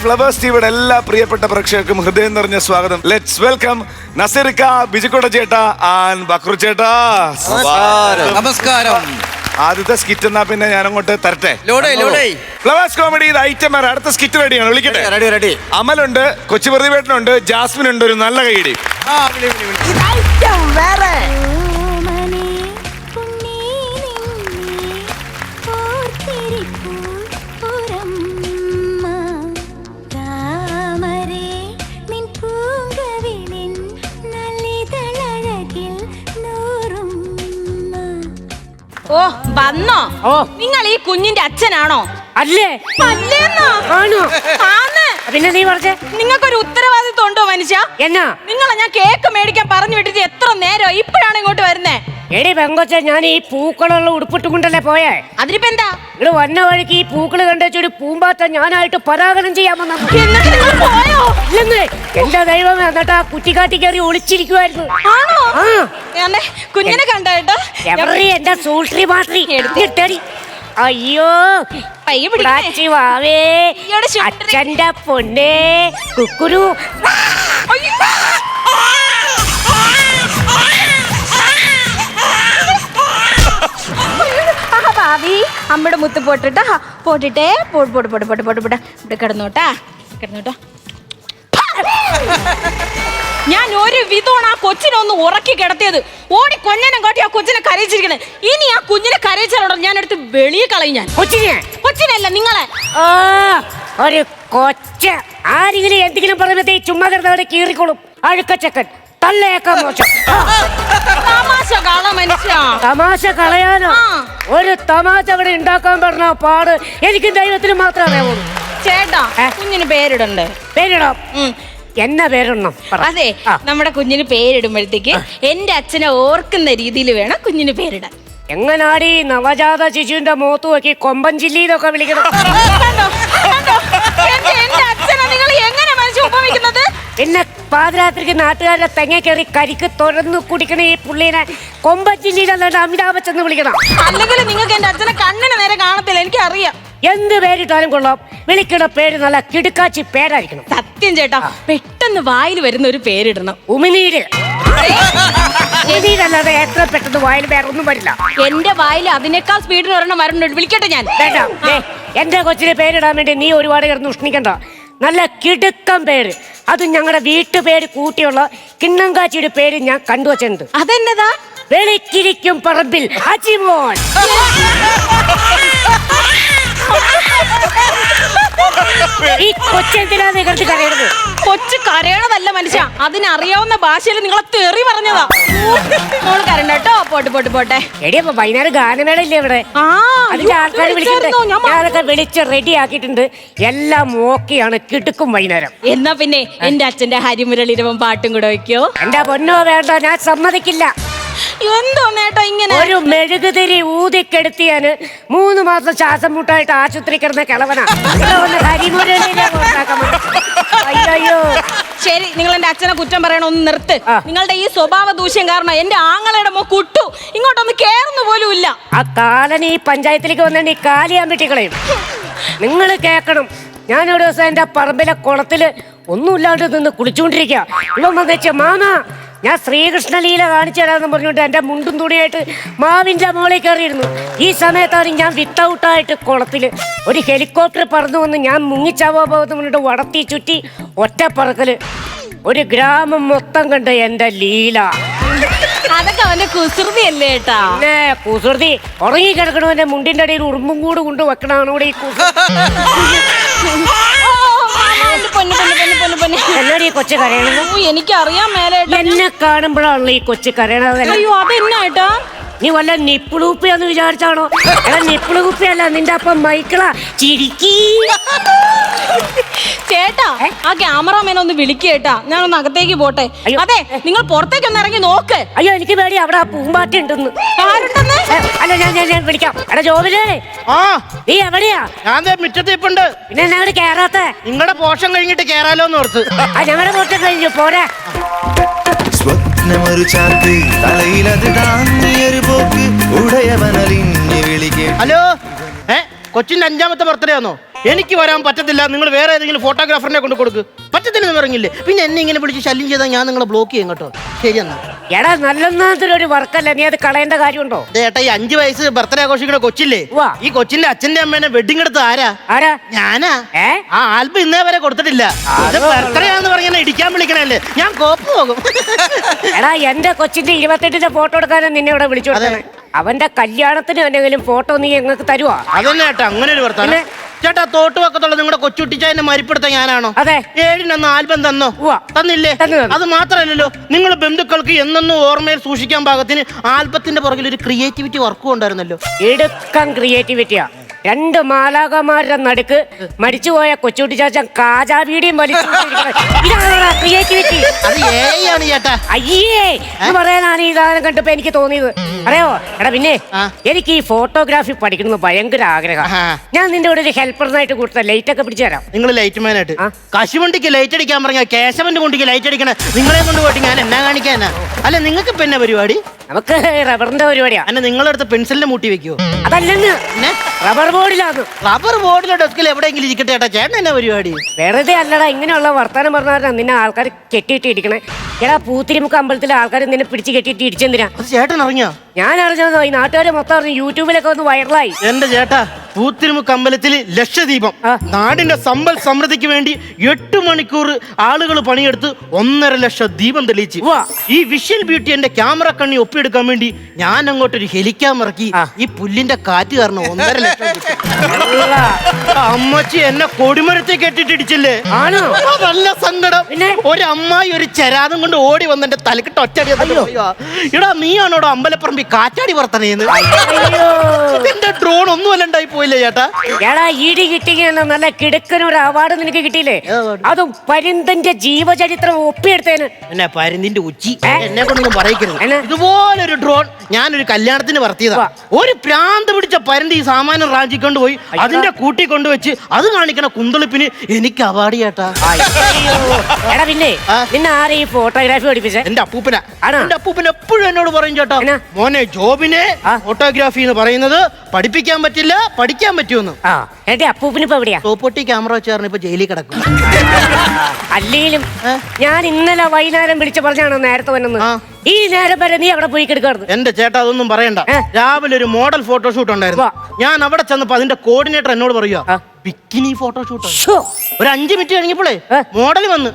Flowers ടിവിയുടെ എല്ലാ പ്രിയപ്പെട്ട പ്രേക്ഷകർക്കും ഹൃദയം നിറഞ്ഞ സ്വാഗതം. ലെറ്റ്സ് വെൽക്കം നസീർക്ക, ബിജുക്കോട്ട ചേട്ടാ ആൻഡ് ബക്രു ചേട്ടാ. നമസ്കാരം. ആദ്യത്തെ സ്കിറ്റ് എന്നാ പിന്നെ ഞാൻ അങ്ങോട്ട് തരട്ടെ. ഫ്ലവേഴ്സ് കോമഡി ഐറ്റം അടുത്ത സ്കിറ്റ് റെഡിയാണ്. വിളിക്കട്ടെ? റെഡി. അമലുണ്ട്, കൊച്ചു പ്രതിവേട്ടനുണ്ട്, ജാസ്മിൻ ഉണ്ട്. ഒരു നല്ല കൈഡി. ഓ വന്നോ? നിങ്ങൾ ഈ കുഞ്ഞിന്റെ അച്ഛനാണോ? അല്ലേ? അല്ലേന്നോ? ആണോ? ആന്ന്. പിന്നെ നീ പറഞ്ഞേ, നിങ്ങൾക്കൊരു ഉത്തരവാദിത്വം ഉണ്ടോ മനുഷ്യ? എന്നാ? നിങ്ങളെ ഞാൻ കേക്ക് മേടിക്കാൻ പറഞ്ഞു വിട്ടിട്ട് എത്ര നേരം ഇപ്പോഴാണ് ഇങ്ങോട്ട് വരുന്നേ? എടി പെങ്കൊച്ച, ഞാൻ ഈ പൂക്കളുള്ള ഉടുപ്പിട്ടും കൊണ്ടല്ലേ പോയേ. അതിനിപ്പോ എന്താ? ഇവിടെ വന്ന വഴിക്ക് ഈ പൂക്കള് കണ്ടുവച്ചൊരു പൂമ്പാറ്റ ഞാനായിട്ട് പരാഗണം ചെയ്യാമെന്ന്. എന്നിട്ട് നിങ്ങൾ പോയോ? ഇല്ലെന്നേ, എന്റെ ദൈവമേ, എന്നിട്ട് ആ കുറ്റിക്കാട്ടി കയറി ഒളിച്ചിരിക്കുവായിരുന്നു. ആണോ? ആ, ഞാനേ കുഞ്ഞിനെ കണ്ടേട്ടോ. എവറി എന്റെ സൂൾട്രി മാട്രി എടുത്തിട്ടടി. അയ്യോ പയ്യെ പിടിക്കാച്ചി വാവേ, അച്ഛന്റെ പൊന്നേ കുക്കുരു. ഭാവി അമ്മയുടെ മുത്ത് പോട്ടിട്ടാ, പോട്ടിട്ടേ ഇവിടെ കിടന്നോട്ടാ. ഞാൻ ഒരു വിധമാണ് ആ കൊച്ചിനൊന്ന് ഉറക്കി കിടത്തിയത്. ഓടി കൊഞ്ഞനം കാട്ടി ആ കൊച്ചിനെ കരയിച്ചിരിക്കണേ. ഇനി ആ കുഞ്ഞിനെ കരയിച്ചാലോടോ ഞാൻ എടുത്ത് വെളിയെ കളയും. ഞാൻ കൊച്ചിനല്ല നിങ്ങളെ. ഒരു കൊച്ച ആരെങ്കിലും എന്തെങ്കിലും പറയുമ്പത്തേ ചുമ്മാ കിടന്നവിടെ കീറിക്കോളും. അഴുക്കച്ചക്കൻ തള്ളയേക്കാ മോശം. തമാശ കള മനുഷ്യ. തമാശ കളയാനോ? ഒരു തമാശ അവിടെ ഉണ്ടാക്കാൻ പറഞ്ഞ പാട് എനിക്ക് ദൈവത്തിന് മാത്രമേ അറിയാവുള്ളൂ. ചേട്ടാ കുഞ്ഞിന് പേരിടണ്ടേ? പേരിടാം. എന്നാ പേരിടണം? അതെ, നമ്മുടെ കുഞ്ഞിന് പേരിടുമ്പോഴത്തേക്ക് എന്റെ അച്ഛനെ ഓർക്കുന്ന രീതിയിൽ വേണം കുഞ്ഞിന് പേരിടാൻ. എങ്ങനാടി നവജാത ശിശുവിന്റെ മുഖത്ത് നോക്കി കൊമ്പൻ ജില്ലിന്നൊക്കെ വിളിക്കണം? എന്റെ അച്ഛനെ നിങ്ങൾ എങ്ങനെ മനസ്സിൽ ഉപമിക്കുന്നത്? പിന്നെ പാതിരാത്രിക്ക് നാട്ടുകാരുടെ തെങ്ങ കയറി കരിക്ക് തുറന്നു കുടിക്കണ ഈ പുള്ളീനെ കൊമ്പൻ ജില്ലിയിലല്ലാണ്ട് അമിതാഭ് ബച്ചൻ എന്ന് വിളിക്കണം. അല്ലെങ്കിൽ നിങ്ങൾക്ക് എന്റെ അച്ഛനെ കണ്ണിന് നേരെ കാണത്തില്ല, എനിക്കറിയാം. എന്ത് പേരിട്ടാലും കൊള്ളാം, വിളിക്കണ പേര് നല്ല കിടുക്കാച്ചി പേരായിരിക്കണം. സത്യം ചേട്ടാ, പെട്ടെന്ന് വായിൽ വരുന്ന ഒരു പേരിടണം. ഉമിനീര്. ഉമിനീരല്ലാതെ എത്ര പെട്ടെന്ന് വായിൽ വേറെ ഒന്നും വരില്ല. എന്റെ വായിൽ അതിനേക്കാൾ സ്പീഡിൽ ഒരെണ്ണം വരണുണ്ട്. വിളിക്കട്ടെ ഞാൻ? വേണ്ട, എന്റെ കൊച്ചിനെ പേരിടാൻ വേണ്ടി നീ ഒരുപാട് കിടന്ന് ഉഷ്ണിക്കണ്ട. നല്ല കിടുക്കം പേര്, അത് ഞങ്ങളുടെ വീട്ടുപേര് കൂട്ടിയുള്ള കിണ്ണങ്കാച്ചിയുടെ പേര് ഞാൻ കണ്ടുവച്ചിട്ടുണ്ട്. അതെന്നതാ? വെളിക്കിരിക്കും പറമ്പിൽ അജിമോൻ. ഈ കൊച്ചെന്തിനാണ് കിടന്ന് കരയണത്? കൊച്ചു കരയണതല്ല മനുഷ്യ, അതിനറിയാവുന്ന ഭാഷയിൽ നിങ്ങളെ തെറി പറഞ്ഞതാ. മോള് കരണ്ട കേട്ടോ. പോട്ടെ. എടി, അപ്പൊ വൈകുന്നേരം ഗാനമേള ഇല്ലേ ഇവിടെ? അതിന്റെ ആൾക്കാർ വിളിച്ചിട്ടുണ്ട്. ഞാനൊക്കെ വിളിച്ച് റെഡി ആക്കിയിട്ടുണ്ട്. എല്ലാം ഓക്കെയാണ്. കിടക്കും വൈകുന്നേരം. എന്നാ പിന്നെ എന്റെ അച്ഛന്റെ ഹരിമുരളിരവം പാട്ടും കൂടെ വയ്ക്കോ? എന്റെ പൊന്നോ വേണ്ട, ഞാൻ സമ്മതിക്കില്ല. എന്തോ നേട്ടോ ഇങ്ങനെ? ഒരു മെഴുകുതിരി ഊതിക്കെടുത്തിയാന് 3 മാസം ശ്വാസം മുട്ടായിട്ട് ആശുപത്രി കിടന്ന കിളവനാ. അയ്യോ, ശരി, നിങ്ങൾ എന്റെ അച്ഛനെ കുറ്റം പറയണ ഒന്ന് നിർത്ത്. നിങ്ങളുടെ ഈ സ്വഭാവ ദൂഷ്യം കാരണം എന്റെ ആങ്ങളയുടെ മോ കുട്ടു ഇങ്ങോട്ടൊന്ന് കേറുന്നു പോലും ഇല്ല. ആ കാലൻ ഈ പഞ്ചായത്തിലേക്ക് വന്നെ കാലിയാൻ വെട്ടിക്കളയും. നിങ്ങൾ കേക്കണം, ഞാനൊരു ദിവസം എന്റെ പറമ്പിലെ കുളത്തില് ഒന്നുമില്ലാണ്ട് നിന്ന് കുളിച്ചുകൊണ്ടിരിക്കുക. ഇവൻ വന്നിച്ച്, മാമാ ഞാൻ ശ്രീകൃഷ്ണലീല കാണിച്ചു തരാമെന്ന് പറഞ്ഞുകൊണ്ട് എൻ്റെ മുണ്ടും തുണിയായിട്ട് മാവിൻ്റെ മോളിൽ കയറിയിരുന്നു. ഈ സമയത്താണ് ഞാൻ വിത്തൗട്ടായിട്ട് കുളത്തിൽ ഒരു ഹെലികോപ്റ്റർ പറന്നു വന്ന് ഞാൻ മുങ്ങിച്ചാവോന്ന് പറഞ്ഞിട്ട് വടത്തി ചുറ്റി ഒറ്റപ്പറക്കല്. ഒരു ഗ്രാമം മൊത്തം കണ്ട് എൻ്റെ ലീല. അതൊക്കെ അവന്റെ കുസൃതി അല്ലേ ഏട്ടാ? പിന്നെ കുസൃതി ഉറങ്ങി കിടക്കണവന്റെ മുണ്ടിന്റെ അടിയിൽ ഉറുമ്പും കൂട് കൊണ്ട് വെക്കണാണ് ഇവിടെ ഈ എന്നോട് ഈ കൊച്ചു കരയണത്. എനിക്കറിയാൻ മേലേട്ടാ. എന്നെ കാണുമ്പോഴാണല്ലോ ഈ കൊച്ചു കരയണത്. അയ്യോ, അതെന്നാ? നീ വല്ല നിപ്പിളുപ്പിയാന്ന് വിചാരിച്ചാണോ? നിപ്പിളുപ്പിയല്ല, നിന്റെ അപ്പം മൈക്കിളാ ചിരിക്കി. ചേട്ടാ, ആ ക്യാമറാമാൻ ഒന്ന് വിളിക്കേട്ടാ, ഞാനൊന്ന് അകത്തേക്ക് പോട്ടെ. അതെ, നിങ്ങൾ പുറത്തേക്ക് ഒന്ന് ഇറങ്ങി നോക്ക്. അയ്യോ, എനിക്ക് പേടി, അവിടെ ആ പൂമ്പാറ്റ ഉണ്ടെന്ന്. അല്ല, ഞാൻ വിളിക്കാം. എടാ ജോബിലേ, നീ എവിടെയാ? ഞാൻ മുറ്റത്ത് ഇപ്പുണ്ട്. പിന്നെ ഞങ്ങള് കേറാത്ത? നിങ്ങളുടെ പോഷം കഴിഞ്ഞിട്ട് കേറാലോന്ന് ഓർത്ത്. ഞങ്ങളുടെ പോഷം കഴിഞ്ഞു പോരാ. സ്വപ്നമൊരു ചാക്ക് തലയിലത് താങ്ങിയൊരു പോക്ക് ഉടയവനലിഞ്ഞ് വിളിക്കേ. ഹലോ, കൊച്ചിന്റെ 5ാമത്തെ ബർത്ത്ഡേ ആണോ? എനിക്ക് വരാൻ പറ്റത്തില്ല, നിങ്ങൾ വേറെ ഏതെങ്കിലും ഫോട്ടോഗ്രാഫറിനെ കൊണ്ട് കൊടുക്ക്. പറ്റത്തില്ലെന്ന് പറഞ്ഞില്ലേ, പിന്നെ എന്നെ ഇങ്ങനെ വിളിച്ച് ശല്യം ചെയ്താൽ ഞാൻ നിങ്ങളെ ബ്ലോക്ക് ചെയ്യും കേട്ടോ. ശരിയെന്നാ. എടാ നല്ലൊരു വർക്കല്ല, നീ അത് കളയേണ്ട കാര്യമുണ്ടോ? ഏട്ടാ, ഈ 5 വയസ്സ് ബർത്ത്ഡേ ആഘോഷിക്കുന്ന കൊച്ചില്ലേ, ഉവ്വ. ഈ കൊച്ചിന്റെ അച്ഛന്റെ അമ്മേനെ വെഡിങ് എടുത്ത് ആരാ? ആരാ? ഞാനാ. ഏ? ആ ആൽബം ഇന്നേ വരെ കൊടുത്തിട്ടില്ല. ഇത് ബർത്ത്ഡേ ആണെന്ന് പറഞ്ഞാൽ ഇടിക്കാൻ വിളിക്കണല്ലേ, ഞാൻ കോപ്പ് പോകും. എടാ എന്റെ കൊച്ചിന്റെ 28ന്റെ ഫോട്ടോ എടുക്കാനും നിന്നെ ഇവിടെ വിളിച്ചു കൊടുത്തേ. അവന്റെ കല്യാണത്തിന് എന്തെങ്കിലും ഫോട്ടോ നീ ഞങ്ങൾക്ക് തരുവാ? അതന്നെ ഏട്ടാ, അങ്ങനെ ഒരു വർത്താനം. ചേട്ടാ, തോട്ടുവക്കത്തുള്ള നിങ്ങളുടെ കൊച്ചുട്ടിച്ചായനെ മരിപ്പെടുത്ത ഞാനാണോ? അതെ. 7 ആൽബം തന്നോ? ഉവ്വ. തന്നില്ലേ? തന്നു. അത് മാത്രമല്ലല്ലോ, നിങ്ങൾ ബന്ധുക്കൾക്ക് എന്നെന്നും ഓർമ്മയിൽ സൂക്ഷിക്കാൻ പാകത്തിന് ആൽബത്തിന്റെ പുറകിൽ ഒരു ക്രിയേറ്റിവിറ്റി വർക്കും ഉണ്ടായിരുന്നല്ലോ. എടുക്കാൻ ക്രിയേറ്റിവിറ്റിയാ. 2 മാലാകമാരുടെ നടുക്ക് മരിച്ചുപോയ കൊച്ചുകുട്ടി ചാച്ചൻ കാജാവീടിയും ക്രിയേറ്റിവിറ്റി. അത് ആണ് ചേട്ടാ. അയ്യേ എന്ന് പറയാനാണ് ഈ സാധനം കണ്ടപ്പോ എനിക്ക് തോന്നിയത്. അറിയോ എടാ, പിന്നെ എനിക്ക് ഈ ഫോട്ടോഗ്രാഫി പഠിക്കണമെന്ന് ഭയങ്കര ആഗ്രഹം. ഞാൻ നിന്റെ കൂടെ ഒരു ഹെൽപ്പറിനായിട്ട് കൊടുത്ത ലൈറ്റ് ഒക്കെ പിടിച്ചു തരാം. നിങ്ങൾ ലൈറ്റ് മാനായിട്ട് കശുവണ്ടിക്ക് ലൈറ്റ് അടിക്കാൻ പറഞ്ഞ കേശവന്റെ കൊണ്ടിക്ക് ലൈറ്റ് അടിക്കണ നിങ്ങളെ കൊണ്ട് പോയിട്ട് ഞാൻ എന്നാ കാണിക്കാനാ? അല്ല, നിങ്ങൾക്ക് ഇപ്പൊ എന്നാ പരിപാടി? നമുക്ക് റബ്ബറിന്റെ പരിപാടിയാ. അല്ല, നിങ്ങളടുത്ത് പെൻസിലിനെ മൂട്ടി വെക്കുവോ? അതല്ലെന്ന്, റബ്ബർ ബോർഡിലാണ്. റബ്ബർ ബോർഡിലെ ഡെസ്കിൽ എവിടെയെങ്കിലും ഇരിക്കട്ടെ ചേട്ടാ. ചേട്ടൻ എന്നാ പരിപാടി? വെറുതെ അല്ലടാ, ഇങ്ങനെയുള്ള വർത്താനം പറഞ്ഞാൽ നിന്നെ ആൾക്കാർ കെട്ടിയിട്ട് ഇടിക്കണേ. എടാ, പൂത്തിരിമുക്ക് അമ്പലത്തിലെ ആൾക്കാർ നിന്നെ പിടിച്ച് കെട്ടിയിട്ട് ഇടിച്ചെന്തിനാ? അത് ചേട്ടൻ അറിഞ്ഞോ? ഞാൻ അറിഞ്ഞതോ, ഈ നാട്ടുകാരെ മൊത്തം അറിഞ്ഞു, യൂട്യൂബിലൊക്കെ ഒന്ന് വൈറലായി. എന്റെ ചേട്ടാ, പൂത്തിരിമുക്ക് അമ്പലത്തിൽ ലക്ഷദീപം നാടിന്റെ സമ്പൽ സമൃദ്ധിക്ക് വേണ്ടി 8 മണിക്കൂർ ആളുകൾ പണിയെടുത്ത് 1.5 ലക്ഷം ദീപം തെളിയിച്ച് ഈ വിഷ്വൽ ബ്യൂട്ടി എന്റെ ക്യാമറ കണ്ണി ഒപ്പിയെടുക്കാൻ വേണ്ടി ഞാൻ അങ്ങോട്ടൊരു ഹെലിക്യാമറ ഇറക്കി. ഈ പുല്ലിന്റെ കാറ്റ് കാരണം 1.5 ലക്ഷം കിട്ടി. അമ്മച്ചി എന്നെ കൊടിമരത്തെ കെട്ടിട്ട് ഇടിച്ചില്ലേ? ആണോ? നല്ല സങ്കടം. ഒരു അമ്മായി ഒരു ചരാതം കൊണ്ട് ഓടി വന്ന് എന്റെ തലക്കിട്ട് ഒറ്റടി. ഇടാ, നീയാണോടോ അമ്പലപ്പറമ്പി കാറ്റാടി വർത്തനേന്ന്? എന്റെ ഡ്രോൺ ഒന്നും അല്ലണ്ടായി പോയില്ലേ ചേട്ടാ? എടാ, ഇടി കിട്ടിയെന്ന നല്ല കിടക്കനൊരു അവാർഡ് നിനക്ക് കിട്ടിയില്ലേ? അതും പരിന്തന്റെ ജീവചരിത്രം ഒപ്പിയെടുത്തേന്. എന്നെ പരിന്തിന്റെ ഉച്ചി എന്നെ കൊണ്ടൊന്നും പറയിക്കരുത്. ഇതുപോലൊരു ഡ്രോൺ ഞാനൊരു കല്യാണത്തിന് വർത്തിയതാ. ഒരു പ്രാന്ത് പിടിച്ച പരുന്ത് ഈ സാമാനം റാഞ്ചിക്കൊണ്ട് പോയി അതിന്റെ കൂട്ടി കൊണ്ടുവച്ച് അത് കാണിക്കണ കുന്തളിപ്പിന് എനിക്ക് അവാർഡ് ചേട്ടാ. എടാ, പിന്നെ നിന്നെ ആരെ ഈ ഫോട്ടോഗ്രാഫി പഠിപ്പിച്ചേ? എന്റെ അപ്പൂപ്പന. എന്റെ അപ്പൂപ്പൻ എപ്പോഴും എന്നോട് പറയും ചേട്ടാ, മോനെ ജോബിനെ ഫോട്ടോഗ്രാഫി എന്ന് പറയുന്നത് പഠിപ്പിക്കാൻ പറ്റില്ല, പഠിക്കാൻ പറ്റുമെന്ന്. എന്റെ അപ്പൂപ്പന് ഇപ്പൊ എവിടെയാ? സോപ്പൊട്ടി ക്യാമറ വെച്ചാറിന് ഇപ്പൊ ജയിലിൽ കിടക്കും. അല്ലെങ്കിലും ഞാൻ ഇന്നലെ വൈകുന്നേരം വിളിച്ചു പറഞ്ഞാണോ നേരത്തെ വന്നെന്ന്. ഈ നേരം വരെ നീ അവിടെ പോയി കിടക്കാറുണ്ട്. എന്റെ ചേട്ടാ, അതൊന്നും പറയണ്ട. രാവിലെ ഒരു മോഡൽ ഫോട്ടോഷൂട്ട് ഉണ്ടായിരുന്നു. ഞാൻ അവിടെ ചെന്നപ്പോ അതിന്റെ കോർഡിനേറ്റർ എന്നോട് പറയുക, ബിക്കിനി ഫോട്ടോഷൂട്ട്. ഒരു 5 മിനിറ്റ് കഴിഞ്ഞപ്പോഴേ മോഡൽ വന്ന്.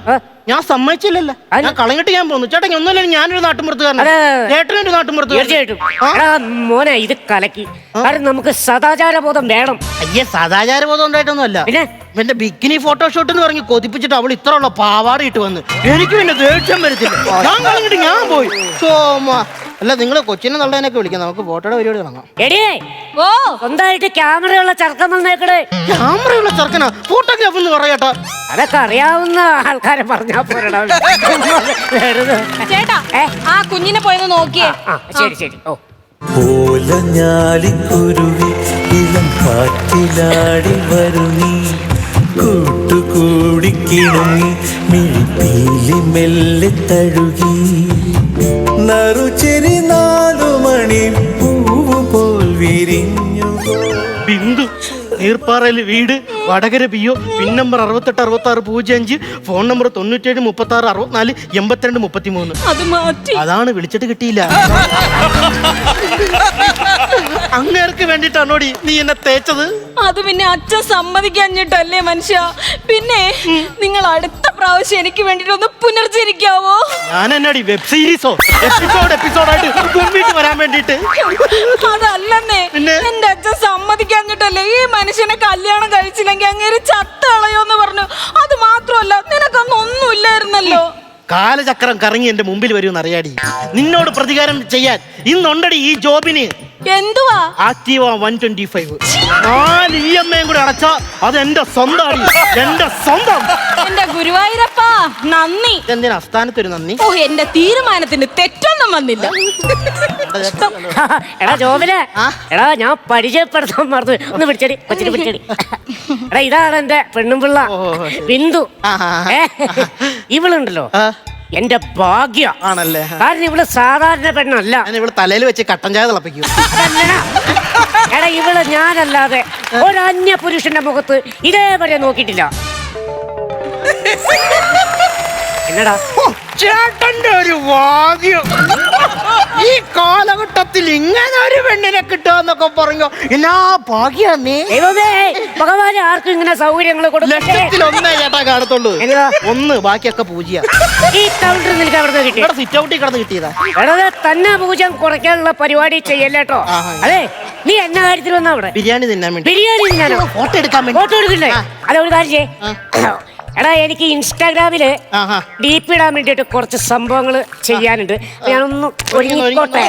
ഞാൻ സമ്മതിച്ചില്ലല്ലോ, ഞാൻ കളഞ്ഞിട്ട് ഞാൻ പോന്നു. ചേട്ടാ, ഒന്നുമില്ല, ഞാനൊരു നാട്ടുമ്പുറത്തുകാരനാണ്, ചേട്ടനൊരു നാട്ടുമ്പുറത്തുകാരൻ. മോനെ, ഇത് കലക്കി. കാരണം നമുക്ക് സദാചാരബോധം വേണം. അയ്യേ, സദാചാരബോധം ഉണ്ടായിട്ടൊന്നും അല്ല. പിന്നെ എന്റെ ബിക്കിനി ഫോട്ടോഷൂട്ട് എന്ന് പറഞ്ഞ് കൊതിപ്പിച്ചിട്ട് അവൾ ഇത്ര ഉള്ള പാവാട ഇട്ട് വന്ന് എനിക്ക് പിന്നെ ദേഷ്യം വരത്തില്ല. ഞാൻ കളഞ്ഞിട്ട് ഞാൻ പോയി. അല്ല, നിങ്ങൾ കൊച്ചിനെ നല്ലതിനൊക്കെ വിളിക്കാം, നമുക്ക് ഫോട്ടോയുടെ പരിപാടി തുടങ്ങാം. സ്വന്തമായിട്ട് ക്യാമറയുള്ള ചെറുക്കൻ വന്നേക്കടേ. ക്യാമറയുള്ള ചെറുക്കനാ ഫോട്ടോഗ്രാഫ് എന്ന് പറയാട്ടാ? അതൊക്കെ അറിയാവുന്ന ആൾക്കാരെ പറഞ്ഞാ പോരടാ. ചേട്ടാ, ആ കുഞ്ഞിനെ പോയെന്ന് നോക്കിയേ. ശരി ശരി. ഓലഞ്ഞാലിക്കുരുവി ഇളം കാറ്റിലാടി വരുന്നീ കൂട്ടുകൂടിക്കിണങ്ങി മിഴിപ്പീലി മെല്ലെ തഴുകി നറുചെരി 4 മണി പൂവ് പോൽ വിരിഞ്ഞു. ബിന്ദു, നീർപ്പാറയിൽ വീട്, Vadakara പിയോ, pin number 686605, phone number 9736648233. അത് മാറ്റി. അതാണ് വിളിച്ചിട്ട് കിട്ടിയില്ല. അങ്ങേർക്ക് വേണ്ടിട്ടാണോടി നീ എന്നെ തേച്ചത്? അത് പിന്നെ അച്ഛൻ സമ്മതിക്കാഞ്ഞിട്ടല്ലേ മനുഷ്യ. പിന്നെ നിങ്ങൾ അടുത്ത പ്രാവശ്യം എനിക്ക് വേണ്ടിട്ടൊന്ന് പുനർജനിക്കാവോ? ഞാൻ എന്നാടി വെബ് സീരീസോ എപ്പിസോഡായിട്ട് മുമ്പിട്ട് വരാൻ വേണ്ടിട്ട്? അതല്ലെന്നേ, എന്റെ അച്ഛൻ സമ്മതിക്കാഞ്ഞിട്ടല്ലേ ഈ മനുഷ്യനെ കല്യാണം കഴിച്ചില്ലെങ്കിൽ അങ്ങേര് ചത്ത് കളയോന്ന് പറഞ്ഞു. അത് മാത്രമല്ല, നിനക്കൊന്നും ഒന്നുമില്ലായിരുന്നല്ലോ. കാലചക്രം കറങ്ങി എന്റെ മുമ്പിൽ വരുമെന്ന് അറിയാടി. നിന്നോട് പ്രതികാരം ചെയ്യാൻ ഇന്നുണ്ടടി ഈ ജോബിന്. എന്തുവാ? ആക്റ്റീവ 125 4 EMI കൂടെ അടച്ചാ അത് എന്റെ സ്വന്തം. എന്റെ സ്വന്തം. എന്റെ ഗുരുവായൂരപ്പാ, നന്ദി. എന്തിനാ അസ്ഥാനത്തൊരു നന്ദി? ഓ, എന്റെ തീരുമാനത്തിന് തെറ്റൊന്നും വന്നില്ല. എടാ ജോബിനെ, എടാ ഞാൻ പരിചയപ്പെടുത്താൻ മറന്നു. ഒന്ന് പിടിച്ചടി, കൊച്ചിനെ പിടിച്ചടി. എടാ, ഇതാണ് എന്റെ പെണ്ണും പിള്ള ബിന്ദു. ഇവളുണ്ടല്ലോ എന്റെ ഭാഗ്യ ആണല്ലേ? കാരണം ഇവള് സാധാരണ പെണ്ണല്ല. ഇവള് തലയിൽ വെച്ച് കട്ടൻ ചായ തിളപ്പിക്കും. എടാ, ഇവള് ഞാനല്ലാതെ ഒരു അന്യ പുരുഷന്റെ മുഖത്ത് ഇതേവരെ നോക്കിയിട്ടില്ല. എന്നടാ ചേട്ടന്റെ ഒരു ഭാഗ്യം. ഈ കാലഘട്ടത്തിൽ ഇങ്ങനെ ഒരു പെണ്ണിനെ കിട്ടുക പറഞ്ഞു എന്നാ ഭാഗ്യാന്നേ. ദൈവമേ, ഭഗവാനെ ആർക്കും ഇങ്ങനെ സൗകര്യങ്ങൾ കൊടുക്കട്ടെ. ലക്ഷത്തിലൊന്നേ ചേട്ടാ കാണത്തുള്ളൂ. എന്നതാ? ഒന്ന്, ബാക്കിയൊക്കെ പൂജ്യ. ഈ കൗണ്ടർ നിനക്ക് അവിടെ കിട്ടി? ഇവിടെ സിറ്റ് ഔട്ടിൽ കിടന്ന് കിട്ടിയതാ. വെറുതെ തന്നെ പൂജ കുറയ്ക്കാനുള്ള പരിപാടി ചെയ്യല്ലേട്ടോ. ആഹാ. അതെ, നീ എന്നാ കാര്യത്തിൽ വന്നാ അവിടെ? ബിരിയാണി തിന്നാൻ വേണ്ടി. ബിരിയാണി തിന്നാനോ? ഫോട്ടോ എടുക്കാൻ വേണ്ടി. ഫോട്ടോ എടുക്കില്ലേ? അതൊരു കാര്യം ചെയ്യേ. എടാ, എനിക്ക് ഇൻസ്റ്റാഗ്രാമില് ആഹാ. ഡീപ്പ് ഇടാൻ വേണ്ടിട്ട് കുറച്ച് സംഭവങ്ങൾ ചെയ്യാനുണ്ട്. ഞാനൊന്ന് ഒരുങ്ങിക്കോട്ടെ.